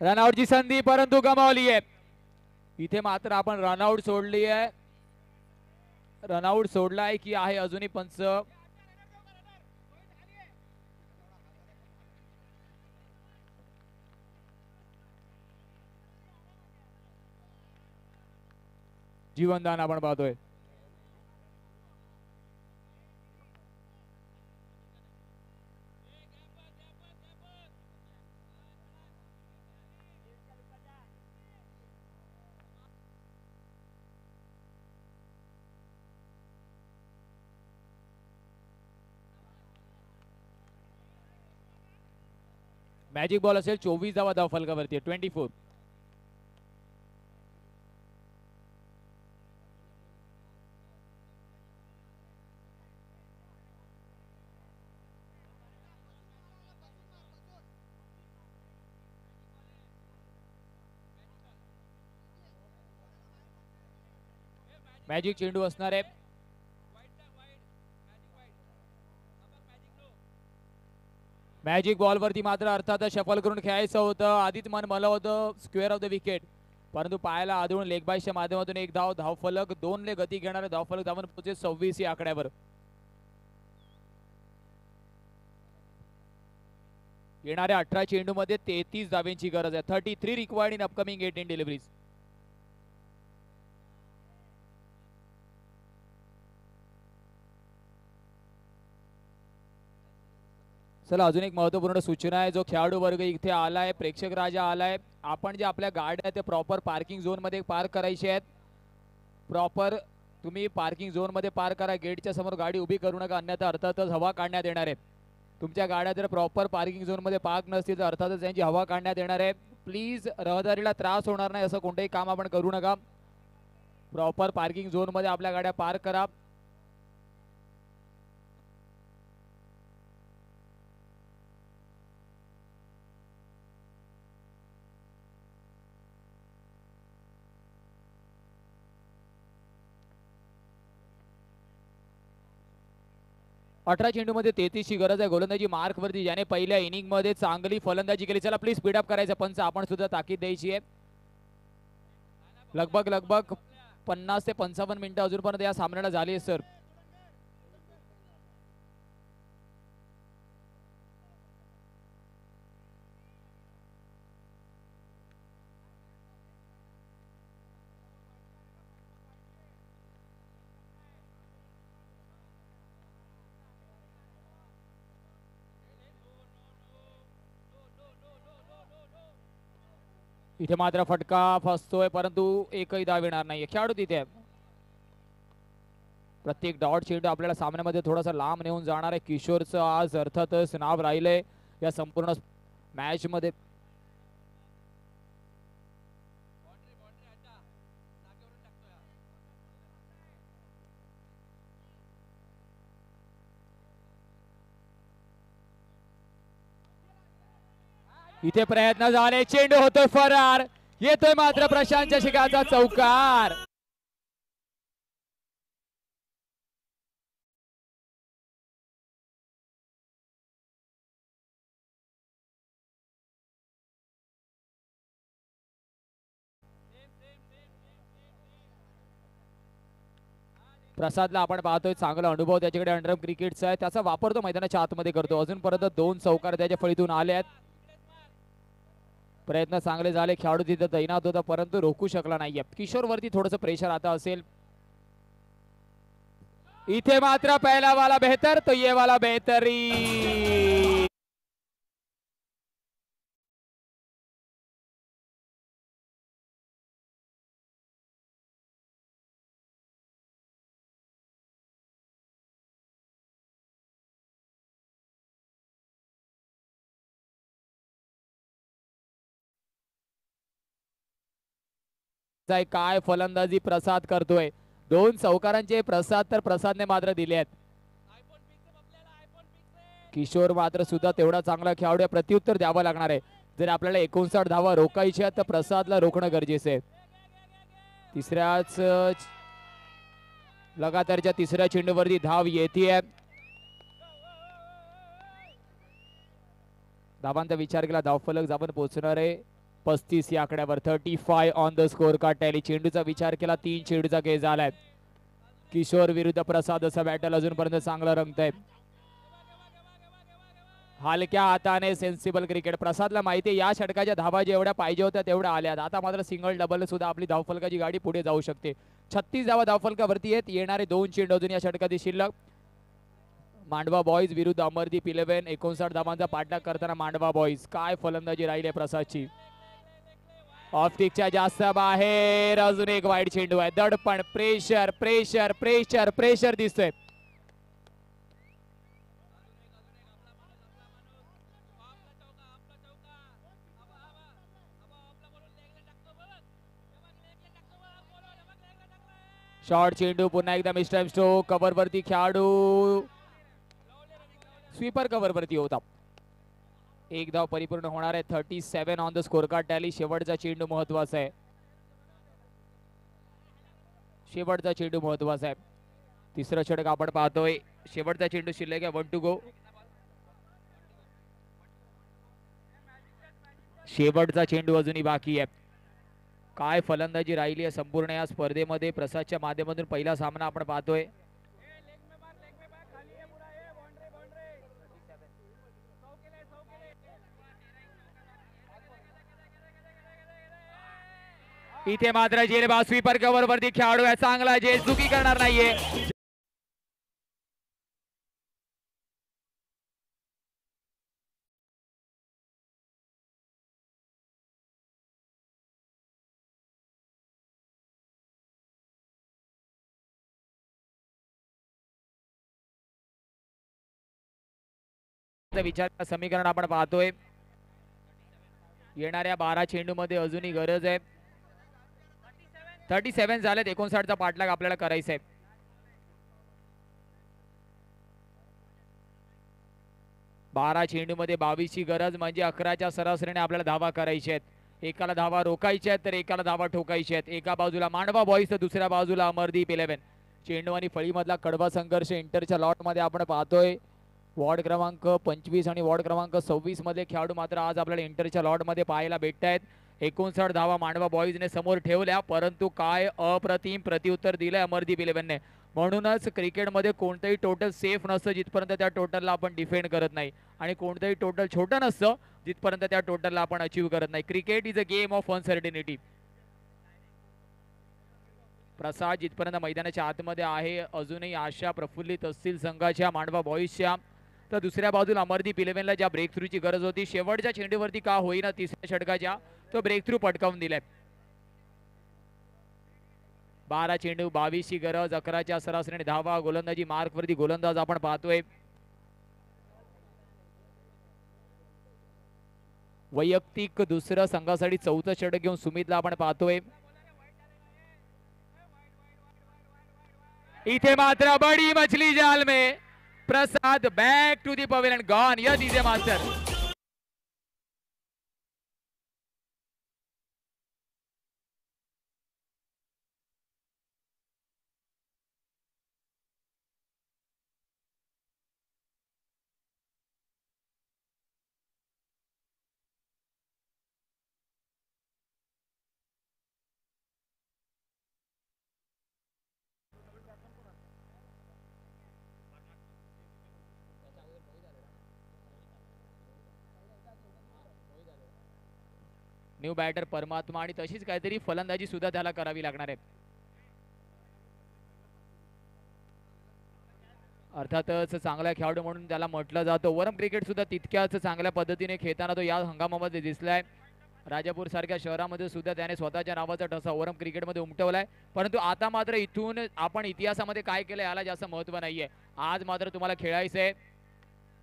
रनआउटची संधी परंतु गमावली आहे. इथे मात्र आपण रनआउट सोडली आहे. रनआउट सोडलाय की आहे अजूनही पंच जीवनदान आपण पाहतोय. मॅजिक बॉल असेल. 24 धावा धाव फलकावरती 24. मॅजिक चेंडू असणार आहे. मॅजिक बॉल वरती मात्र अर्थात शफल करून खेळायचं होतं. आधीच मन मला होतं स्क्वेअर ऑफ द विकेट, परंतु पायाला आदळून लेग बायच्या माध्यमातून एक धाव. धावफलक 2 ले गती घेणारे धावफलक धावून पोहोचे 26 या आकड्यावर. येणाऱ्या 18 चेंडू मध्ये 33 धावांची गरज आहे. 33 रिक्वायर्ड इन अपकमिंग 18 डिलिव्हरीज. चला अजून एक महत्वपूर्ण सूचना आहे. जो खेळाडू वर्ग इथे आलाय, प्रेक्षक राजा आलाय, आपण जे आपल्या गाड्या ते प्रॉपर पार्किंग झोन मध्ये पार्क करायचे आहेत. प्रॉपर तुम्ही पार्किंग झोन मध्ये पार्क करा. गेटच्या समोर गाडी उभी करू नका, अन्यथा अर्थातच हवा काढण्यात येणार आहे. तुमच्या गाड्या जर प्रॉपर पार्किंग झोन मध्ये पार्क नसतील तर अर्थातच त्यांची हवा काढण्यात येणार आहे. प्लीज रहदारीला त्रास होणार नाही असं कोणतेही काम आपण करू नका. प्रॉपर पार्किंग झोन मध्ये आपल्या गाड्या पार्क करा. अठरा चेंडू मध्ये 33 ची गरज आहे. गोलंदाजी मार्क वरती, ज्याने पहिल्या इनिंग मध्ये चांगली फलंदाजी केली. चला प्लीज स्पीडअप करायचं पंच, आपण सुद्धा ताकीद द्यायची आहे. लगभग 50 ते 55 मिनिटं अजूनपर्यंत या सामन्याला झाली आहे सर. इथे मात्र फटका फसतोय, परंतु एकही धाव येणार नाही. खेळाडू तिथे प्रत्येक डॉट चेंडू आपल्याला सामन्यामध्ये थोडासा लांब नेऊन जाणार आहे. किशोरचं आज अर्थातच नाव राहिलंय या संपूर्ण मॅच मध्ये. इथे प्रयत्न झाले, चेंडू होतोय फरार. येतोय मात्र प्रशांत चषकाचा चौकार. प्रसादला आपण पाहतोय चांगला अनुभव त्याच्याकडे अंडरआर्म क्रिकेटचा आहे, त्याचा वापर तो मैदानाच्या आतमध्ये करतो. अजूनपर्यंत 2 चौकार त्याच्या फळीतून आले आहेत. प्रयत्न चांगले झाले, खेळाडू तिथे तैनात होता परंतु रोखू शकला नाहीये. किशोर वरती थोडंसं प्रेशर आता असेल. इथे मात्र पहिला वाला बेहतर तो ये वाला बेहतरी. काय फलंदाजी प्रसाद करतोय. 2 चौकारांचे प्रसाद तर प्रसादने मात्र दिले आहेत. किशोर मात्र सुद्धा तेवढा चांगला खेळाडू आहे, प्रत्युत्तर द्यावं लागणार आहे. जर आपल्याला 59 धावा रोखायच्या तर प्रसादला रोखणं गरजेचं आहे. तिसऱ्याच लगातारच्या तिसऱ्या चेंडूवरती धाव येते. धावांचा विचार केला धावफलक जाऊन पोहोचणार आहे 35 या आकड्यावर. 35 on the score card tally. चेंडूचा विचार केला 3 चेंडूचा खेळ झालाय. किशोर विरुद्ध प्रसाद असं बॅटल अजूनपर्यंत चांगलं रंगतंय. हलक्या हाताने सेन्सिबल क्रिकेट. प्रसादला माहिती आहे या षटकाच्या धावा जेवढ्या पाहिजे होत्या तेवढ्या आल्यात. आता मात्र सिंगल डबल सुद्धा आपली धावफलकाची गाडी पुढे जाऊ शकते. 36 धावा धावफलकावरती आहेत. येणारे 2 चेंडू अजून या षटकातील शिल्लक. मांडवा बॉईज विरुद्ध अमरदीप 11. 59 धावांचा पाठलाग करताना मांडवा बॉईज. काय फलंदाजी राहिली प्रसादची. ऑफस्टिकच्या जास्त बाहेर अजून एक वाईड चेंडू आहे. दडपण, प्रेशर प्रेशर प्रेशर प्रेशर दिसतोय. शॉर्ट चेंडू पुन्हा एकदा मिस्टर स्ट्रोक. कव्हर वरती खेळाडू स्वीपर कव्हर वरती होता. एक धाव परिपूर्ण होणार आहे. 37 on the score card tally. शेवटचा चेंडू महत्वाचा आहे. शेवटचा चेंडू महत्वाचा आहे. तिसरा षटक आपण पाहतोय. शेवटचा चेंडू शिल्लक आहे. 1 टू गो. शेवटचा चेंडू अजूनही बाकी आहे. काय फलंदाजी राहिली आहे संपूर्ण या स्पर्धेमध्ये. प्रसादच्या माध्यमातून पहिला सामना आपण पाहतोय. इथे मात्र जेलबा स्वीपर कव्हर वरती खेळाडू आहे. चांगला जेल चुकी करणार नाहीये. विचार समीकरण आपण पाहतोय. येणाऱ्या 12 चेंडू मध्ये अजूनही गरज आहे. 37 झालेत. 59 चा पाठलाग आपल्याला करायचा आहे. बारा चेंडू मध्ये 22 ची गरज म्हणजे 11च्या सरासरीने आपल्याला धावा करायच्या आहेत. एकाला धावा रोखायच्या आहेत तर एकाला धावा ठोकायच्या आहेत. एका बाजूला मांडवा बॉईज तर दुसऱ्या बाजूला अमरदीप 11. चेंडू आणि फळीमधला कडवा संघर्ष इंटरच्या लॉट मध्ये आपण पाहतोय. वॉर्ड क्रमांक 25 आणि वॉर्ड क्रमांक 26 मध्ये खेळाडू मात्र आज आपल्याला इंटरच्या लॉट मध्ये पाहायला भेटत आहेत. 59 धावा मांडवा बॉईजने समोर ठेवल्या परंतु काय अप्रतिम प्रत्युत्तर दिलंय अमरदीप 11ने. म्हणूनच क्रिकेटमध्ये कोणतंही टोटल सेफ नसतं जिथपर्यंत त्या टोटलला आपण डिफेंड करत नाही आणि कोणतंही टोटल छोटं नसतं जिथपर्यंत त्या टोटलला आपण अचीव करत नाही. Cricket is a game of uncertainty. Prasad जिथपर्यंत मैदानाच्या आतमध्ये आहे अजूनही आशा प्रफुल्लित असतील संघाच्या मांडवा बॉईजच्या. तर दुसऱ्या बाजूला अमरदीप 11ला ज्या ब्रेक थ्रूची गरज होती शेवटच्या चेंडूवरती का होईना तिसऱ्या षटकाच्या तो ब्रेक थ्रू पटकावून दिलाय. 12 चेंडू 22 ची गरज. 11च्या सरासरीने धावा. गोलंदाजी मार्क वरती गोलंदाज आपण पाहतोय. वैयक्तिक दुसरं संघासाठी चौथं षटक घेऊन सुमितला आपण पाहतोय. इथे मात्र बडी मछली जाल में Prasad back to the pavilion gone. Yes is a master. New batter Paramatma आणि तशीच काहीतरी फलंदाजी सुद्धा त्याला करावी लागणार आहे. अर्थातच चांगला खेळाडू म्हणून त्याला म्हटलं जातं. ओव्हरआर्म क्रिकेट सुद्धा तितक्याच चांगल्या पद्धतीने खेळताना तो या हंगामामध्ये दिसलाय. राजापूर सारख्या शहरामध्ये सुद्धा त्याने स्वतःच्या नावाचा ठसा ओव्हरआर्म क्रिकेटमध्ये उमटवलाय. परंतु आता मात्र इथून आपण इतिहासामध्ये काय केलं याला जास्त महत्व नाहीये. आज मात्र तुम्हाला खेळायचंय.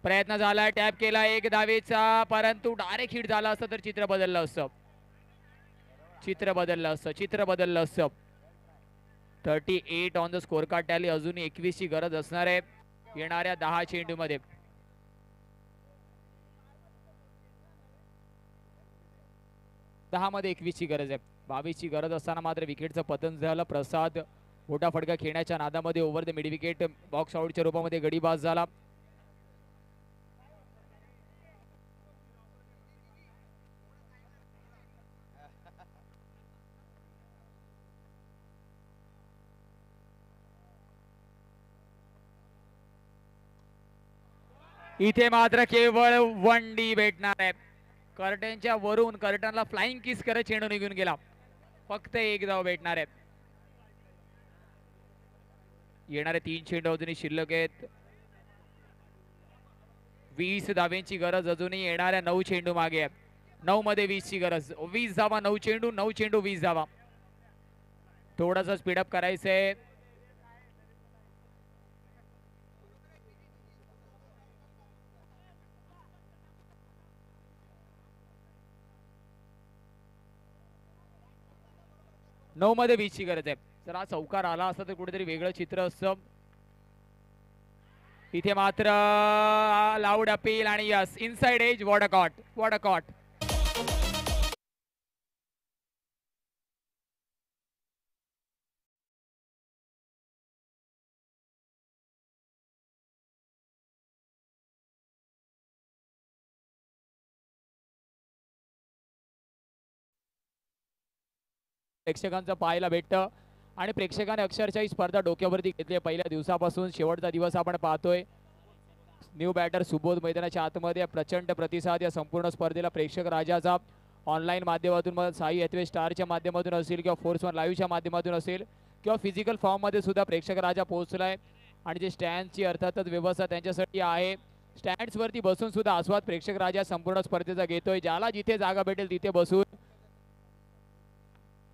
प्रयत्न झाला, टॅप केला एक धावेचा, परंतु डायरेक्ट हिट झाला असतं तर चित्र बदललं असतं. चित्र बदललं असतं. 38 on the score card tally. अजून 21 ची गरज असणार आहे येणाऱ्या 10 चेंडूमध्ये. मध्ये 21 ची गरज आहे. 22 ची गरज असताना मात्र विकेटचं पतन झालं. प्रसाद मोठा फटका खेळण्याच्या नादामध्ये over the mid wicket box आउटच्या रूपामध्ये गडीबाज झाला. इथे मात्र केवळ 1 डी भेटणार आहे. कर्टनच्या वरून कर्टनला फ्लाइंग किस करत चेंडू निघून गेला. फक्त एक धाव भेटणार आहे. येणारे 3 चेंडू अजूनही शिल्लक आहेत. 20 धावेंची गरज अजूनही येणाऱ्या 9 चेंडू मागे आहे. 9 मध्ये 20 ची गरज. 20 धावा 9 चेंडू, 9 चेंडू 20 धावा. थोडासा स्पीडअप करायचंय. नऊ मध्ये 20 ची गरज आहे. जर हा चौकार आला असता तर कुठेतरी वेगळं चित्र असतं. इथे मात्र लाऊड अपील आणि yes inside edge. What a caught. प्रेक्षकांचं पाहायला भेटतं आणि प्रेक्षकांनी अक्षरशः ही स्पर्धा डोक्यावरती घेतली. पहिल्या दिवसापासून शेवटचा दिवस आपण पाहतोय. न्यू बॅटर सुबोध मैदानाच्या आतमध्ये प्रचंड प्रतिसाद या संपूर्ण स्पर्धेला प्रेक्षक राजाचा. ऑनलाईन माध्यमातून साई हॅथवे स्टारच्या माध्यमातून असेल किंवा फोर्स वन लाईव्हच्या माध्यमातून असेल किंवा फिजिकल फॉर्ममध्ये सुद्धा प्रेक्षक राजा पोहोचलाय. आणि जे स्टँडची अर्थातच व्यवस्था त्यांच्यासाठी आहे. स्टँड्सवरती बसून सुद्धा आस्वाद प्रेक्षक राजा संपूर्ण स्पर्धेचा घेतोय. ज्याला जिथे जागा भेटेल तिथे बसून.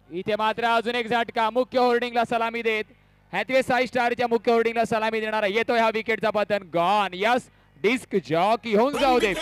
इथे मात्र अजून एक झटका. मुख्य होर्डिंगला सलामी देत हॅथवे साई स्टारच्या मुख्य होर्डिंगला सलामी देणारा येतोय हा विकेटचा पतन. गॉन. यस डिस्क जॉकी होऊन जाऊ दे.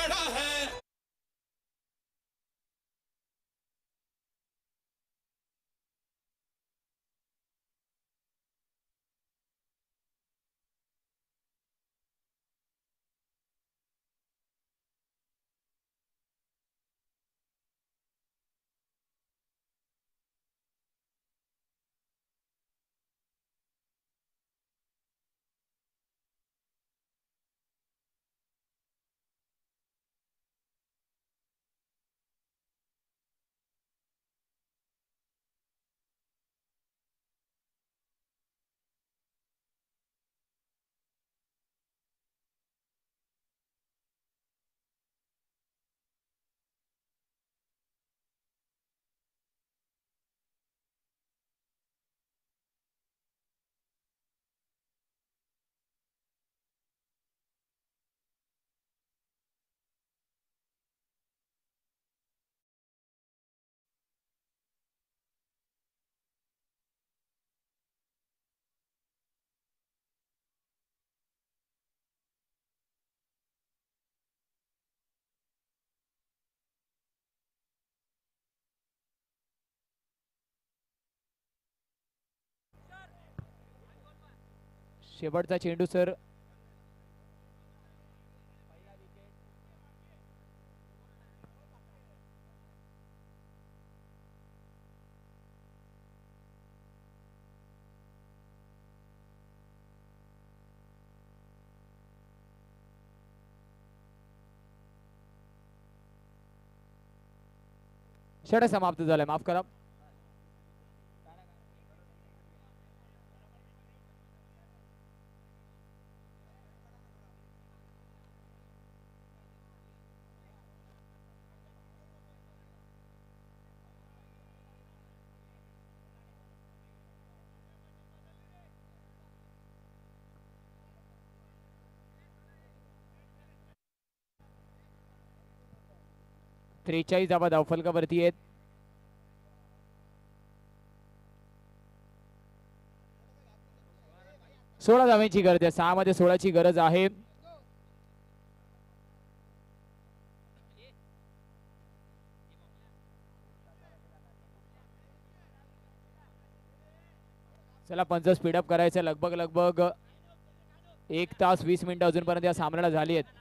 शेवटचा चेंडू सर. षटक समाप्त झालाय. माफ करा. 43 धावा धावफलकावरती आहेत. सोळा धावांची गरज आहे. 6 मध्ये 16ची गरज आहे. चला पंच स्पीडअप करायचं. लगभग 1 तास 20 मिनिटं अजूनपर्यंत या सामन्याला झाली आहेत.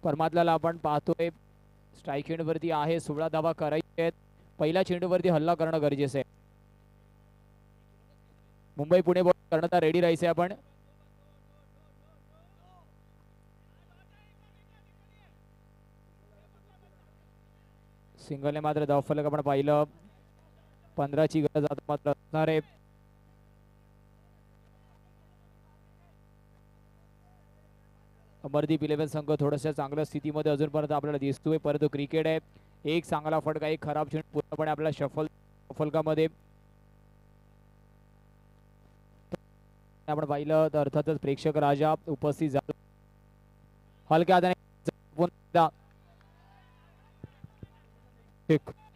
परमातला आपण पाहतोय स्ट्राईक एंडवरती आहे. 16 धावा करायचे आहेत. पहिल्या चेंडूवरती हल्ला करणं गरजेचं आहे. मुंबई पुणे बॉल करण्याचा रेडी राहायचंय आपण. सिंगलने मात्र धावफलक आपण पाहिलं. 15ची गरज आता मात्र असणार आहे. अमरदीप 11 संघ थोड्याशा चांगल्या स्थितीमध्ये अजूनपर्यंत आपल्याला दिसतोय. परंतु क्रिकेट आहे. एक चांगला फटका, एक खराब चेंडू पूर्णपणे आपल्याला फलकामध्ये आपण पाहिलं तर अर्थातच प्रेक्षक राजा उपस्थित झाला. हलक्या हाताने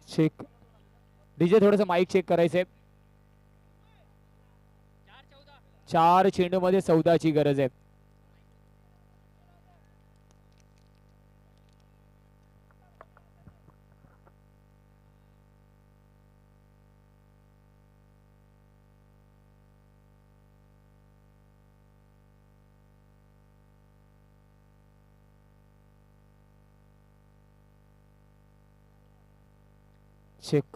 चेक डीजे थोडस माईक चेक करायचंय. 4 चेंडू मध्ये 14ची गरज आहे. चेक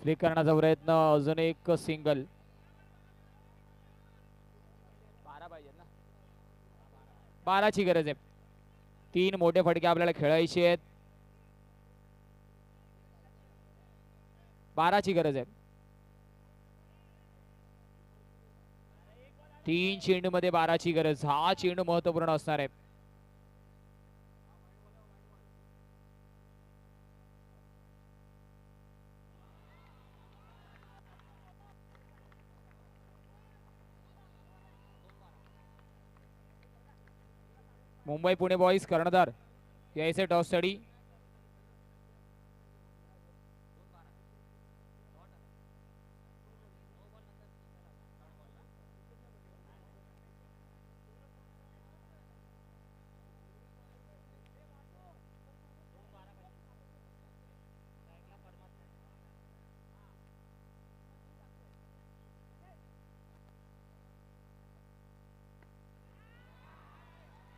फ्लिक करण्याचा प्रयत्न. अजून एक सिंगल. 12 पाहिजे ना. 12ची गरज आहे. 3 मोठे फटके आपल्याला खेळायचे आहेत. 12ची गरज आहे. 3 चेंडू मध्ये 12ची गरज. हा चेंडू महत्वपूर्ण असणार आहे. मुंबई पुणे बॉईज कर्णधार यायचे टॉस साठी.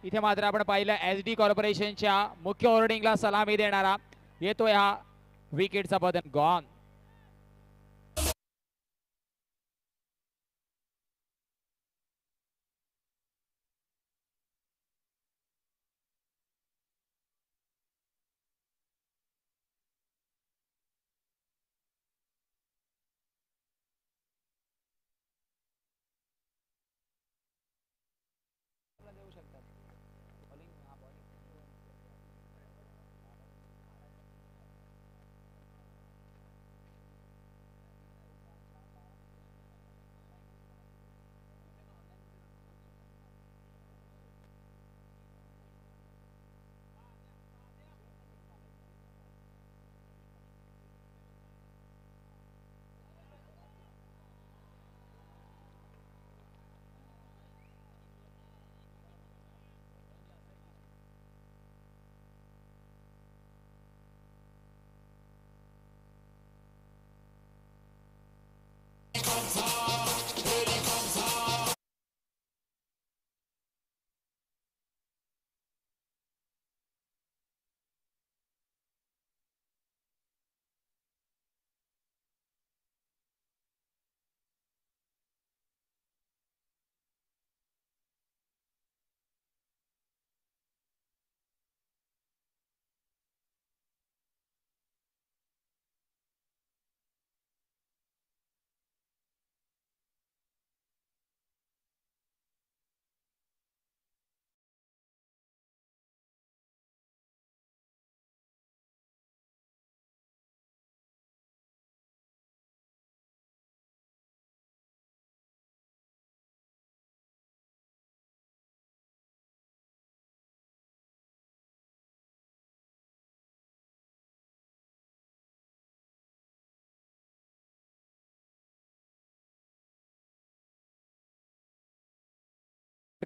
इथे मात्र आपण पाहिलं SD कॉर्पोरेशनच्या मुख्य होर्डिंगला सलामी देणारा येतोय हा विकेटचा पतन. गॉन.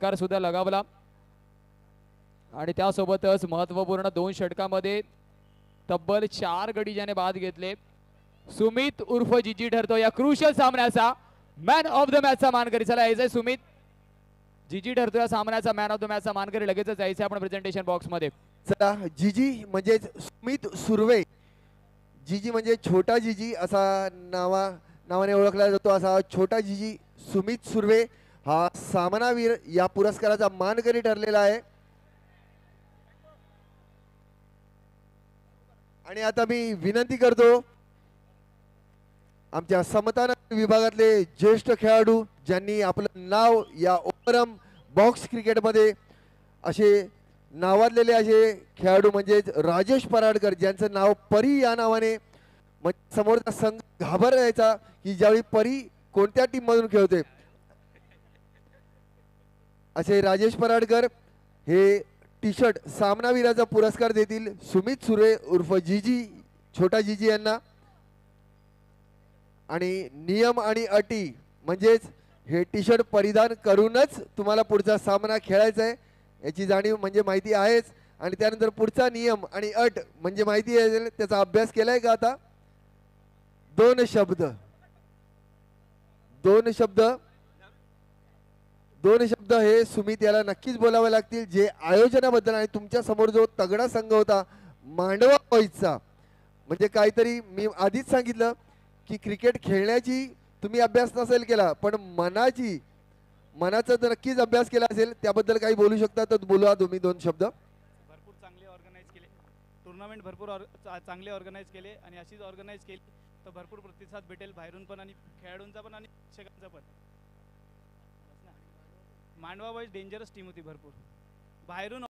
षटकार सुद्धा लगावला आणि त्यासोबतच महत्वपूर्ण 2 षटकामध्ये तब्बल 4 गडी ज्याने बाद घेतले. सुमित उर्फ जीजी ठरतो या क्रुशियल सामन्याचा मॅन ऑफ द मॅचचा मानकरी. चला यायचंय सुमित, जीजी ठरतो या सामन्याचा मॅन ऑफ द मॅचचा मानकरी. लगेचच जायचंय आपण प्रेझेंटेशन बॉक्स मध्ये. चला जीजी म्हणजे सुमित सुर्वे, जीजी म्हणजे छोटा जीजी असा नावाने ओळखला जातो. असा छोटा जीजी सुमित सुर्वे हा सामनावीर या पुरस्काराचा मानकरी ठरलेला आहे. आणि आता मी विनंती करतो आमच्या समतान विभागातले ज्येष्ठ खेळाडू ज्यांनी आपलं नाव या ओपरम बॉक्स क्रिकेटमध्ये असे नावाजलेले असे खेळाडू म्हणजेच राजेश पराडकर, ज्यांचं नाव परी या नावाने म्हणजे समोरचा संघ घाबरायचा की ज्यावेळी परी कोणत्या टीम मधून खेळते. असे राजेश पराडकर हे टी शर्ट सामनावीराचा पुरस्कार देतील सुमित सुर्वे उर्फ जीजी, छोटा जीजी यांना. आणि नियम आणि अटी म्हणजेच हे टी शर्ट परिधान करूनच तुम्हाला पुढचा सामना खेळायचा आहे याची जाणीव म्हणजे माहिती आहेच. आणि त्यानंतर पुढचा नियम आणि अट म्हणजे माहिती आहे, त्याचा अभ्यास केलाय का आता. दोन शब्द हे सुमित याला नक्कीच बोलावे लागतील, जे आयोजनाबद्दल आणि तुमच्या समोर जो तगडा संघ होता मांडवा बॉईजचा. म्हणजे काहीतरी मी आधीच सांगितलं की क्रिकेट खेळण्याची तुम्ही अभ्यास नसेल केला पण मनाचा तर नक्कीच अभ्यास केला असेल. त्याबद्दल काही बोलू शकता तर बोला तुम्ही 2 शब्द. भरपूर चांगले ऑर्गनाईज केले टुर्नामेंट, भरपूर चांगले ऑर्गनाईज केले आणि अशीच ऑर्गनाईज केली तर भरपूर प्रतिसाद भेटेल बाहेरून पण आणि खेळाडूंचा पण आणि प्रेक्षकांचा पण. मांडवा बॉईज डेंजरस टीम होती, भरपूर बाहेरून